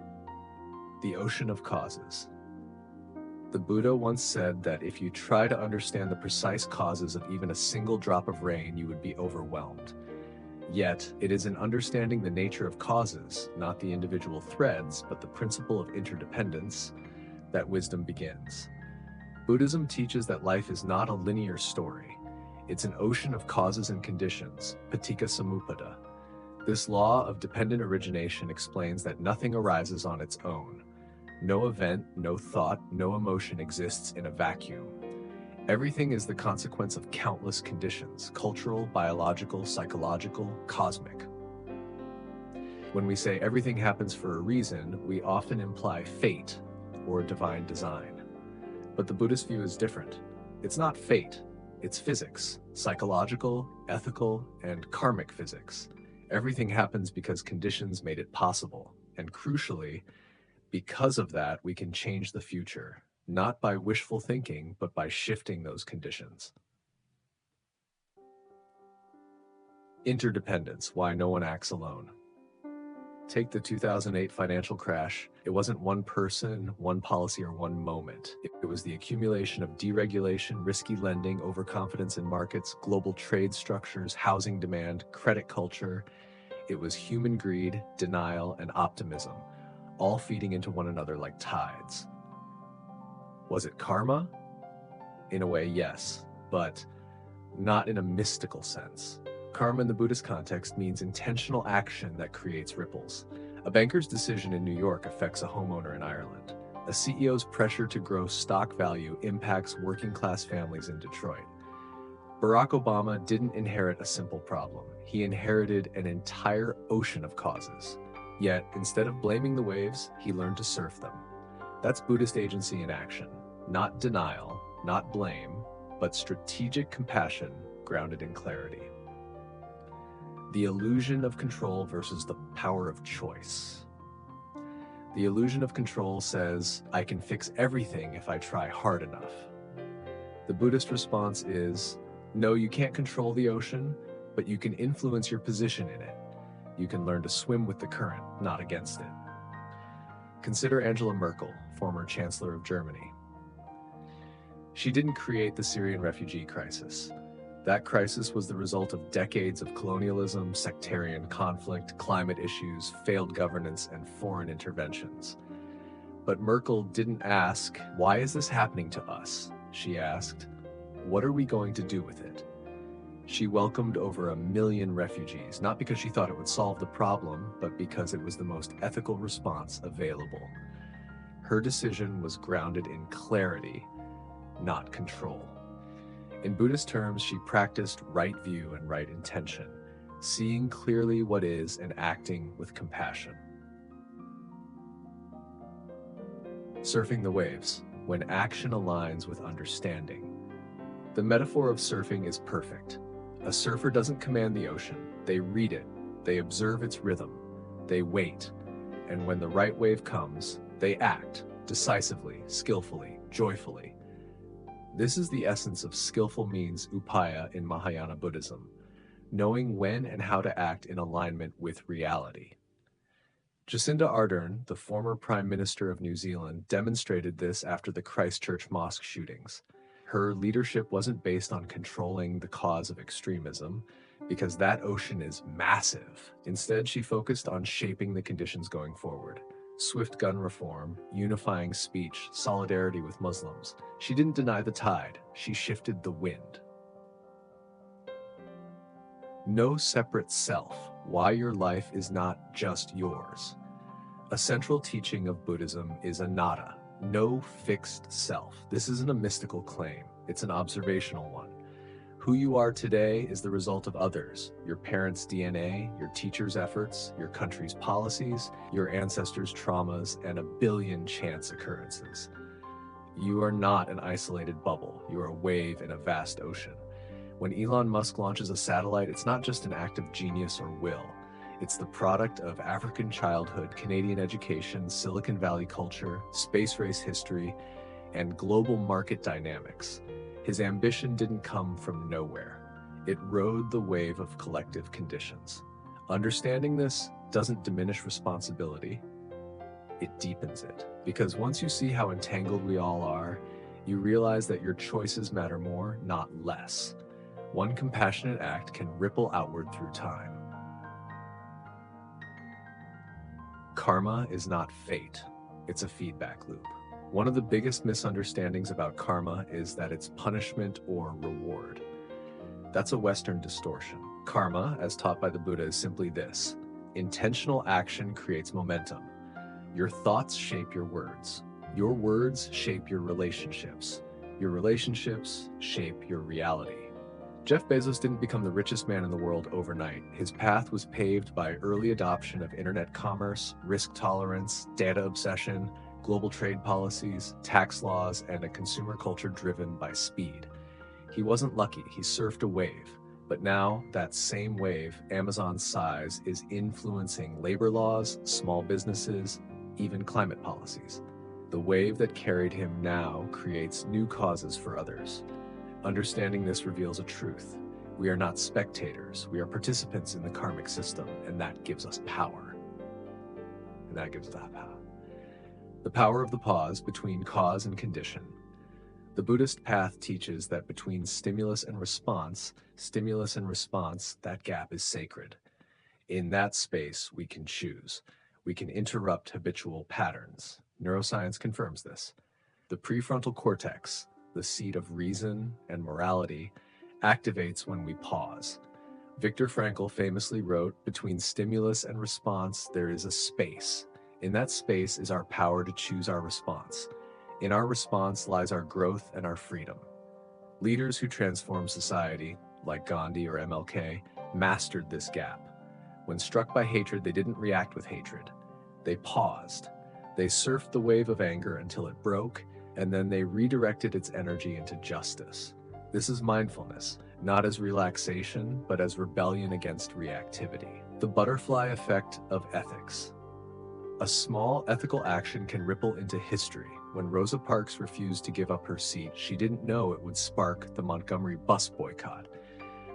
The ocean of causes. The Buddha once said that if you try to understand the precise causes of even a single drop of rain, you would be overwhelmed. Yet, it is in understanding the nature of causes, not the individual threads, but the principle of interdependence, that wisdom begins. Buddhism teaches that life is not a linear story. It's an ocean of causes and conditions, paticca samuppada. This law of dependent origination explains that nothing arises on its own. No event, no thought, no emotion exists in a vacuum. Everything is the consequence of countless conditions, cultural, biological, psychological, cosmic. When we say everything happens for a reason, we often imply fate or divine design. But the Buddhist view is different. It's not fate, it's physics, psychological, ethical, and karmic physics. Everything happens because conditions made it possible, and crucially, because of that, we can change the future, not by wishful thinking, but by shifting those conditions. Interdependence, why no one acts alone. Take the 2008 financial crash. It wasn't one person, one policy, or one moment. It was the accumulation of deregulation, risky lending, overconfidence in markets, global trade structures, housing demand, credit culture. It was human greed, denial, and optimism, all feeding into one another like tides. Was it karma? In a way, yes, but not in a mystical sense. Karma in the Buddhist context means intentional action that creates ripples. A banker's decision in New York affects a homeowner in Ireland. A CEO's pressure to grow stock value impacts working-class families in Detroit. Barack Obama didn't inherit a simple problem. He inherited an entire ocean of causes. Yet, instead of blaming the waves, he learned to surf them. That's Buddhist agency in action. Not denial, not blame, but strategic compassion grounded in clarity. The illusion of control versus the power of choice. The illusion of control says, I can fix everything if I try hard enough. The Buddhist response is, no, you can't control the ocean, but you can influence your position in it. You can learn to swim with the current, not against it. Consider Angela Merkel, former Chancellor of Germany. She didn't create the Syrian refugee crisis. That crisis was the result of decades of colonialism, sectarian conflict, climate issues, failed governance, and foreign interventions. But Merkel didn't ask, why is this happening to us? She asked, what are we going to do with it? She welcomed over 1 million refugees, not because she thought it would solve the problem, but because it was the most ethical response available. Her decision was grounded in clarity, not control. In Buddhist terms, she practiced right view and right intention, seeing clearly what is and acting with compassion. Surfing the waves, when action aligns with understanding. The metaphor of surfing is perfect. A surfer doesn't command the ocean, they read it, they observe its rhythm, they wait, and when the right wave comes, they act decisively, skillfully, joyfully. This is the essence of skillful means upaya in Mahayana Buddhism, knowing when and how to act in alignment with reality. Jacinda Ardern, the former Prime Minister of New Zealand, demonstrated this after the Christchurch mosque shootings. Her leadership wasn't based on controlling the cause of extremism, because that ocean is massive. Instead, she focused on shaping the conditions going forward. Swift gun reform, unifying speech, solidarity with Muslims. She didn't deny the tide, she shifted the wind. No separate self, why your life is not just yours. A central teaching of Buddhism is anatta, no fixed self. This isn't a mystical claim, it's an observational one. Who you are today is the result of others, your parents' DNA, your teachers' efforts, your country's policies, your ancestors' traumas, and a billion chance occurrences. You are not an isolated bubble, you are a wave in a vast ocean. When Elon Musk launches a satellite, it's not just an act of genius or will. It's the product of African childhood, Canadian education, Silicon Valley culture, space race history, and global market dynamics. His ambition didn't come from nowhere. It rode the wave of collective conditions. Understanding this doesn't diminish responsibility, it deepens it. Because once you see how entangled we all are, you realize that your choices matter more, not less. One compassionate act can ripple outward through time. Karma is not fate, it's a feedback loop. One of the biggest misunderstandings about karma is that it's punishment or reward. That's a Western distortion. Karma, as taught by the Buddha, is simply this: intentional action creates momentum. Your thoughts shape your words. Your words shape your relationships. Your relationships shape your reality. Jeff Bezos didn't become the richest man in the world overnight. His path was paved by early adoption of internet commerce, risk tolerance, data obsession, global trade policies, tax laws, and a consumer culture driven by speed. He wasn't lucky, he surfed a wave. But now, that same wave, Amazon's size, is influencing labor laws, small businesses, even climate policies. The wave that carried him now creates new causes for others. Understanding this reveals a truth. We are not spectators, we are participants in the karmic system, and that gives us power. The power of the pause between cause and condition. The Buddhist path teaches that between stimulus and response, that gap is sacred. In that space, we can choose. We can interrupt habitual patterns. Neuroscience confirms this. The prefrontal cortex, the seat of reason and morality, activates when we pause. Viktor Frankl famously wrote, "Between stimulus and response, there is a space. In that space is our power to choose our response. In our response lies our growth and our freedom." Leaders who transform society, like Gandhi or MLK, mastered this gap. When struck by hatred, they didn't react with hatred. They paused. They surfed the wave of anger until it broke, and then they redirected its energy into justice. This is mindfulness, not as relaxation, but as rebellion against reactivity. The butterfly effect of ethics. A small ethical action can ripple into history. When Rosa Parks refused to give up her seat, she didn't know it would spark the Montgomery bus boycott.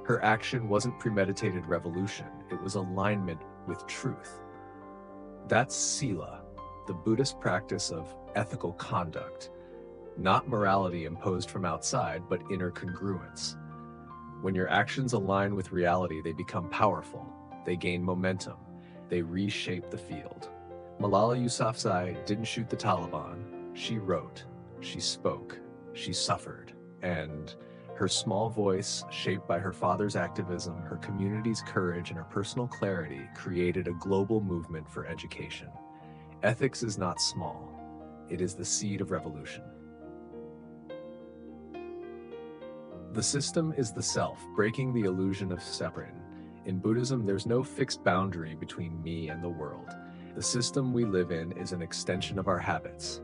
Her action wasn't premeditated revolution, it was alignment with truth. That's sila, the Buddhist practice of ethical conduct, not morality imposed from outside, but inner congruence. When your actions align with reality, they become powerful, they gain momentum, they reshape the field. Malala Yousafzai didn't shoot the Taliban. She wrote, she spoke, she suffered, and her small voice, shaped by her father's activism, her community's courage, and her personal clarity, created a global movement for education. Ethics is not small. It is the seed of revolution. The system is the self, breaking the illusion of separation. In Buddhism, there's no fixed boundary between me and the world. The system we live in is an extension of our habits.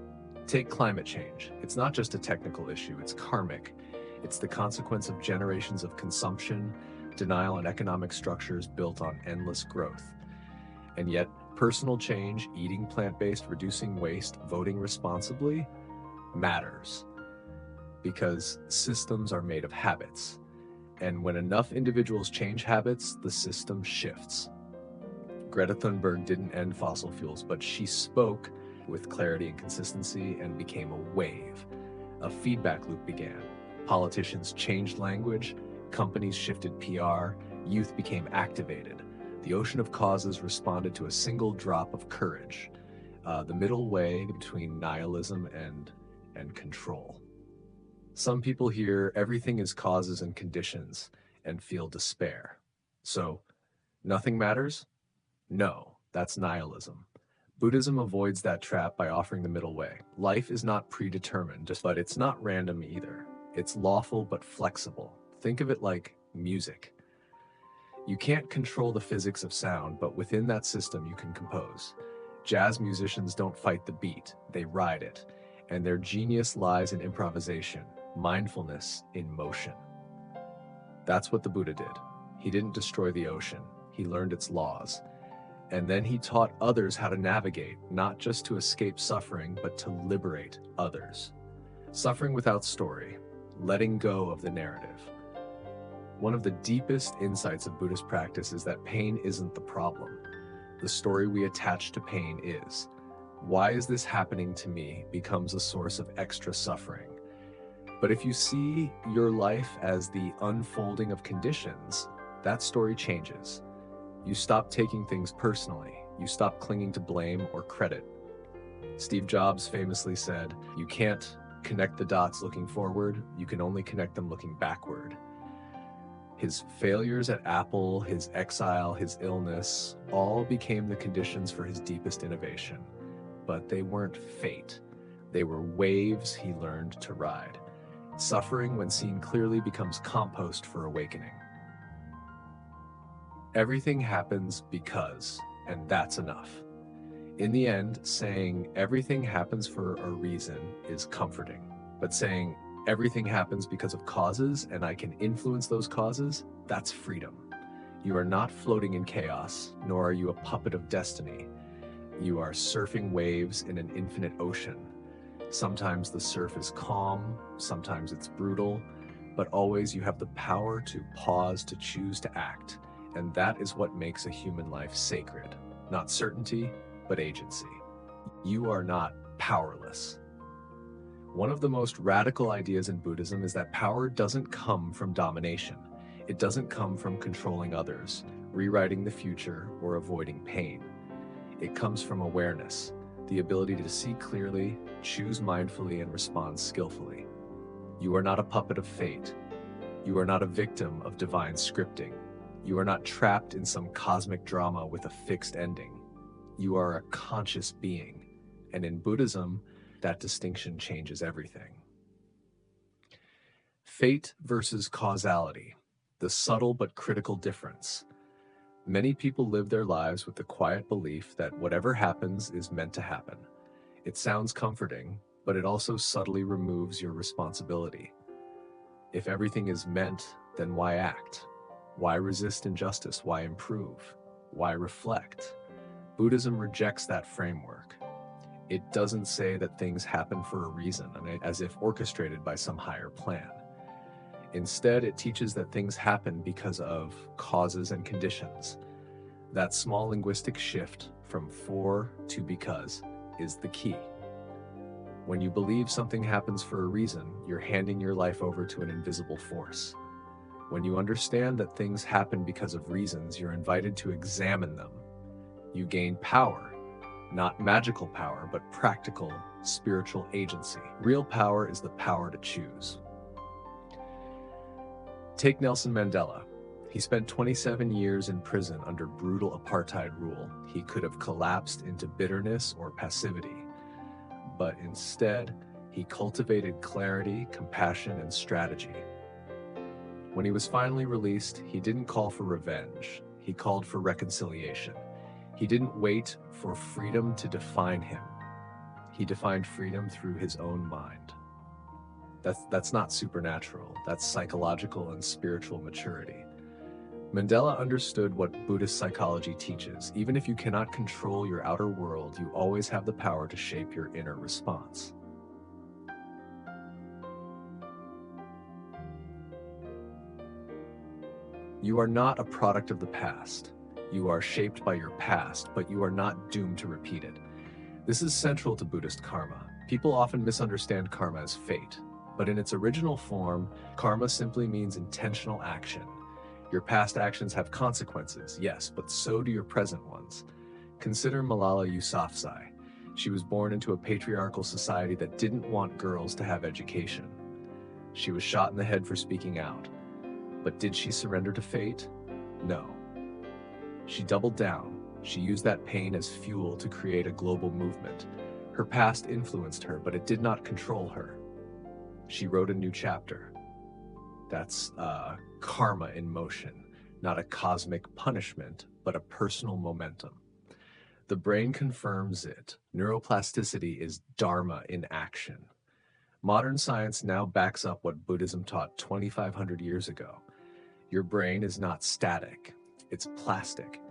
Take climate change. It's not just a technical issue, it's karmic. It's the consequence of generations of consumption, denial, and economic structures built on endless growth. And yet, personal change, eating plant-based, reducing waste, voting responsibly, matters. Because systems are made of habits. And when enough individuals change habits, the system shifts. Greta Thunberg didn't end fossil fuels, but she spoke with clarity and consistency and became a wave. A feedback loop began. Politicians changed language, companies shifted PR, youth became activated. The ocean of causes responded to a single drop of courage, the middle way between nihilism and control. Some people hear everything is causes and conditions and feel despair. So, nothing matters? No, that's nihilism. Buddhism avoids that trap by offering the middle way. Life is not predetermined, but it's not random either. It's lawful but flexible. Think of it like music. You can't control the physics of sound, but within that system you can compose. Jazz musicians don't fight the beat, they ride it. And their genius lies in improvisation, mindfulness in motion. That's what the Buddha did. He didn't destroy the ocean, he learned its laws. And then he taught others how to navigate, not just to escape suffering, but to liberate others. Suffering without story, letting go of the narrative. One of the deepest insights of Buddhist practice is that pain isn't the problem. The story we attach to pain is. Why is this happening to me becomes a source of extra suffering. But if you see your life as the unfolding of conditions, that story changes. You stop taking things personally. You stop clinging to blame or credit. Steve Jobs famously said, "You can't connect the dots looking forward, you can only connect them looking backward." His failures at Apple, his exile, his illness, all became the conditions for his deepest innovation. But they weren't fate. They were waves he learned to ride. Suffering, when seen clearly, becomes compost for awakening. Everything happens because, and that's enough. In the end, saying everything happens for a reason is comforting, but saying everything happens because of causes and I can influence those causes, that's freedom. You are not floating in chaos, nor are you a puppet of destiny. You are surfing waves in an infinite ocean. Sometimes the surf is calm, sometimes it's brutal, but always you have the power to pause, to choose to act. And that is what makes a human life sacred. Not certainty, but agency. You are not powerless. One of the most radical ideas in Buddhism is that power doesn't come from domination. It doesn't come from controlling others, rewriting the future, or avoiding pain. It comes from awareness, the ability to see clearly, choose mindfully, and respond skillfully. You are not a puppet of fate. You are not a victim of divine scripting. You are not trapped in some cosmic drama with a fixed ending. You are a conscious being. And in Buddhism, that distinction changes everything. Fate versus causality, the subtle but critical difference. Many people live their lives with the quiet belief that whatever happens is meant to happen. It sounds comforting, but it also subtly removes your responsibility. If everything is meant, then why act? Why resist injustice? Why improve? Why reflect? Buddhism rejects that framework. It doesn't say that things happen for a reason, as if orchestrated by some higher plan. Instead, it teaches that things happen because of causes and conditions. That small linguistic shift from for to because is the key. When you believe something happens for a reason, you're handing your life over to an invisible force. When you understand that things happen because of reasons, you're invited to examine them. You gain power, not magical power, but practical, spiritual agency. Real power is the power to choose. Take Nelson Mandela. He spent 27 years in prison under brutal apartheid rule. He could have collapsed into bitterness or passivity, but instead, he cultivated clarity, compassion, and strategy. When he was finally released, he didn't call for revenge. He called for reconciliation. He didn't wait for freedom to define him. He defined freedom through his own mind. That's not supernatural. That's psychological and spiritual maturity. Mandela understood what Buddhist psychology teaches. Even if you cannot control your outer world, you always have the power to shape your inner response. You are not a product of the past. You are shaped by your past, but you are not doomed to repeat it. This is central to Buddhist karma. People often misunderstand karma as fate, but in its original form, karma simply means intentional action. Your past actions have consequences, yes, but so do your present ones. Consider Malala Yousafzai. She was born into a patriarchal society that didn't want girls to have education. She was shot in the head for speaking out. But did she surrender to fate? No. She doubled down. She used that pain as fuel to create a global movement. Her past influenced her, but it did not control her. She wrote a new chapter. That's karma in motion, not a cosmic punishment, but a personal momentum. The brain confirms it. Neuroplasticity is Dharma in action. Modern science now backs up what Buddhism taught 2,500 years ago. Your brain is not static, it's plastic,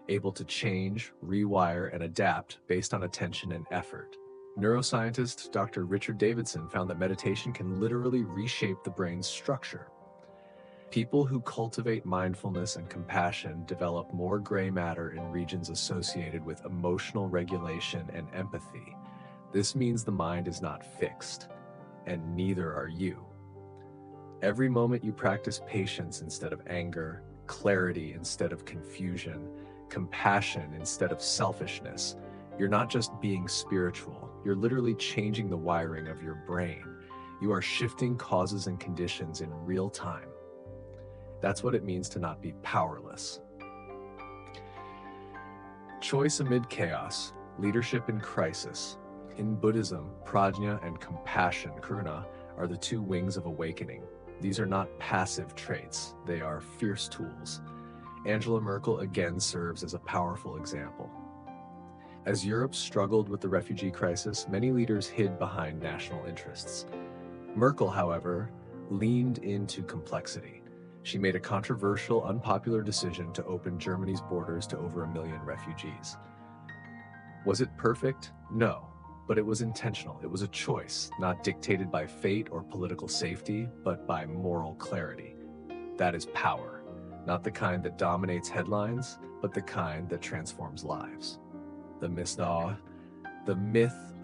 able to change, rewire, and adapt based on attention and effort. Neuroscientist Dr. Richard Davidson found that meditation can literally reshape the brain's structure. People who cultivate mindfulness and compassion develop more gray matter in regions associated with emotional regulation and empathy. This means the mind is not fixed, and neither are you. Every moment you practice patience instead of anger, clarity instead of confusion, compassion instead of selfishness, you're not just being spiritual, you're literally changing the wiring of your brain. You are shifting causes and conditions in real time. That's what it means to not be powerless. Choice amid chaos, leadership in crisis. In Buddhism, prajna and compassion, karuna, are the two wings of awakening. These are not passive traits, they are fierce tools. Angela Merkel again serves as a powerful example. As Europe struggled with the refugee crisis, many leaders hid behind national interests. Merkel, however, leaned into complexity. She made a controversial, unpopular decision to open Germany's borders to over 1 million refugees. Was it perfect? No. But it was intentional. It was a choice, not dictated by fate or political safety, but by moral clarity. That is power, not the kind that dominates headlines, but the kind that transforms lives. The myth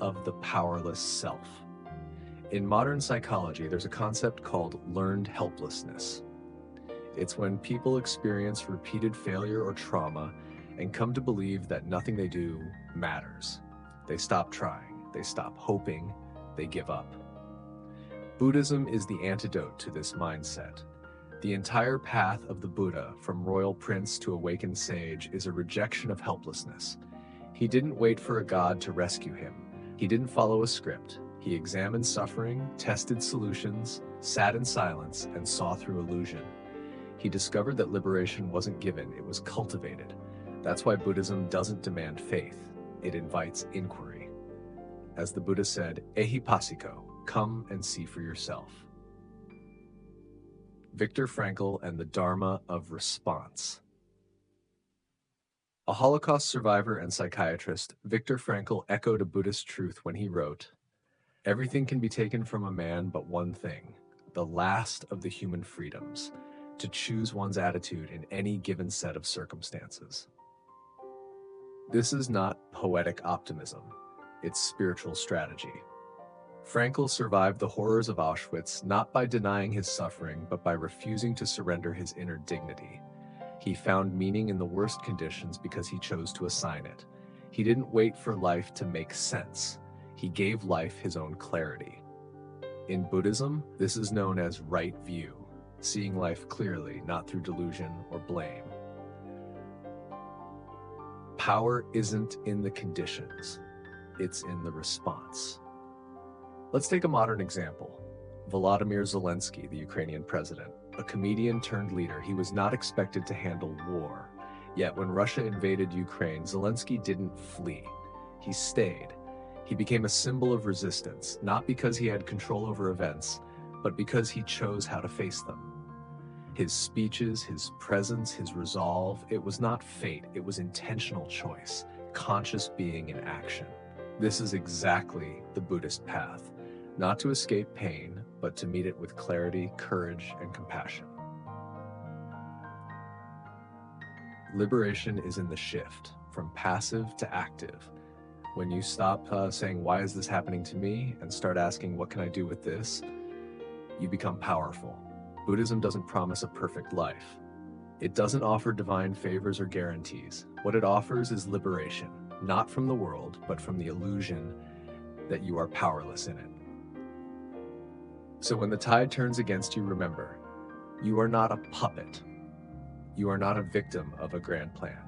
of the powerless self. In modern psychology, there's a concept called learned helplessness. It's when people experience repeated failure or trauma and come to believe that nothing they do matters. They stop trying, they stop hoping, they give up. Buddhism is the antidote to this mindset. The entire path of the Buddha, from royal prince to awakened sage, is a rejection of helplessness. He didn't wait for a god to rescue him. He didn't follow a script. He examined suffering, tested solutions, sat in silence, and saw through illusion. He discovered that liberation wasn't given, it was cultivated. That's why Buddhism doesn't demand faith, it invites inquiry. As the Buddha said, ehipassiko, come and see for yourself. Viktor Frankl and the Dharma of response. A Holocaust survivor and psychiatrist, Viktor Frankl echoed a Buddhist truth when he wrote, "Everything can be taken from a man but one thing, the last of the human freedoms, to choose one's attitude in any given set of circumstances." This is not poetic optimism, it's spiritual strategy. Frankl survived the horrors of Auschwitz not by denying his suffering, but by refusing to surrender his inner dignity. He found meaning in the worst conditions because he chose to assign it. He didn't wait for life to make sense. He gave life his own clarity. In Buddhism, this is known as right view, seeing life clearly, not through delusion or blame. Power isn't in the conditions, it's in the response. Let's take a modern example. Volodymyr Zelensky, the Ukrainian president, a comedian turned leader. He was not expected to handle war. Yet when Russia invaded Ukraine, Zelensky didn't flee. He stayed. He became a symbol of resistance, not because he had control over events, but because he chose how to face them. His speeches, his presence, his resolve, it was not fate, it was intentional choice, conscious being in action. This is exactly the Buddhist path, not to escape pain, but to meet it with clarity, courage, and compassion. Liberation is in the shift from passive to active. When you stop saying, why is this happening to me? And start asking, what can I do with this? You become powerful. Buddhism doesn't promise a perfect life. It doesn't offer divine favors or guarantees. What it offers is liberation, not from the world, but from the illusion that you are powerless in it. So when the tide turns against you, remember, you are not a puppet. You are not a victim of a grand plan.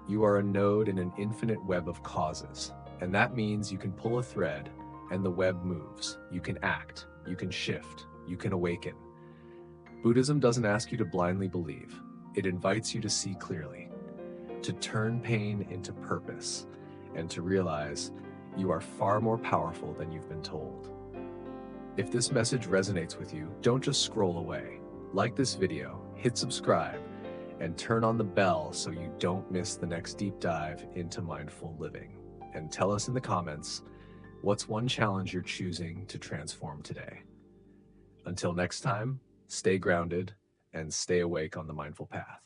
You are a node in an infinite web of causes. And that means you can pull a thread and the web moves. You can act, you can shift, you can awaken. Buddhism doesn't ask you to blindly believe. It invites you to see clearly, to turn pain into purpose, and to realize you are far more powerful than you've been told. If this message resonates with you, don't just scroll away. Like this video, hit subscribe, and turn on the bell so you don't miss the next deep dive into mindful living. And tell us in the comments, what's one challenge you're choosing to transform today? Until next time, stay grounded and stay awake on the mindful path.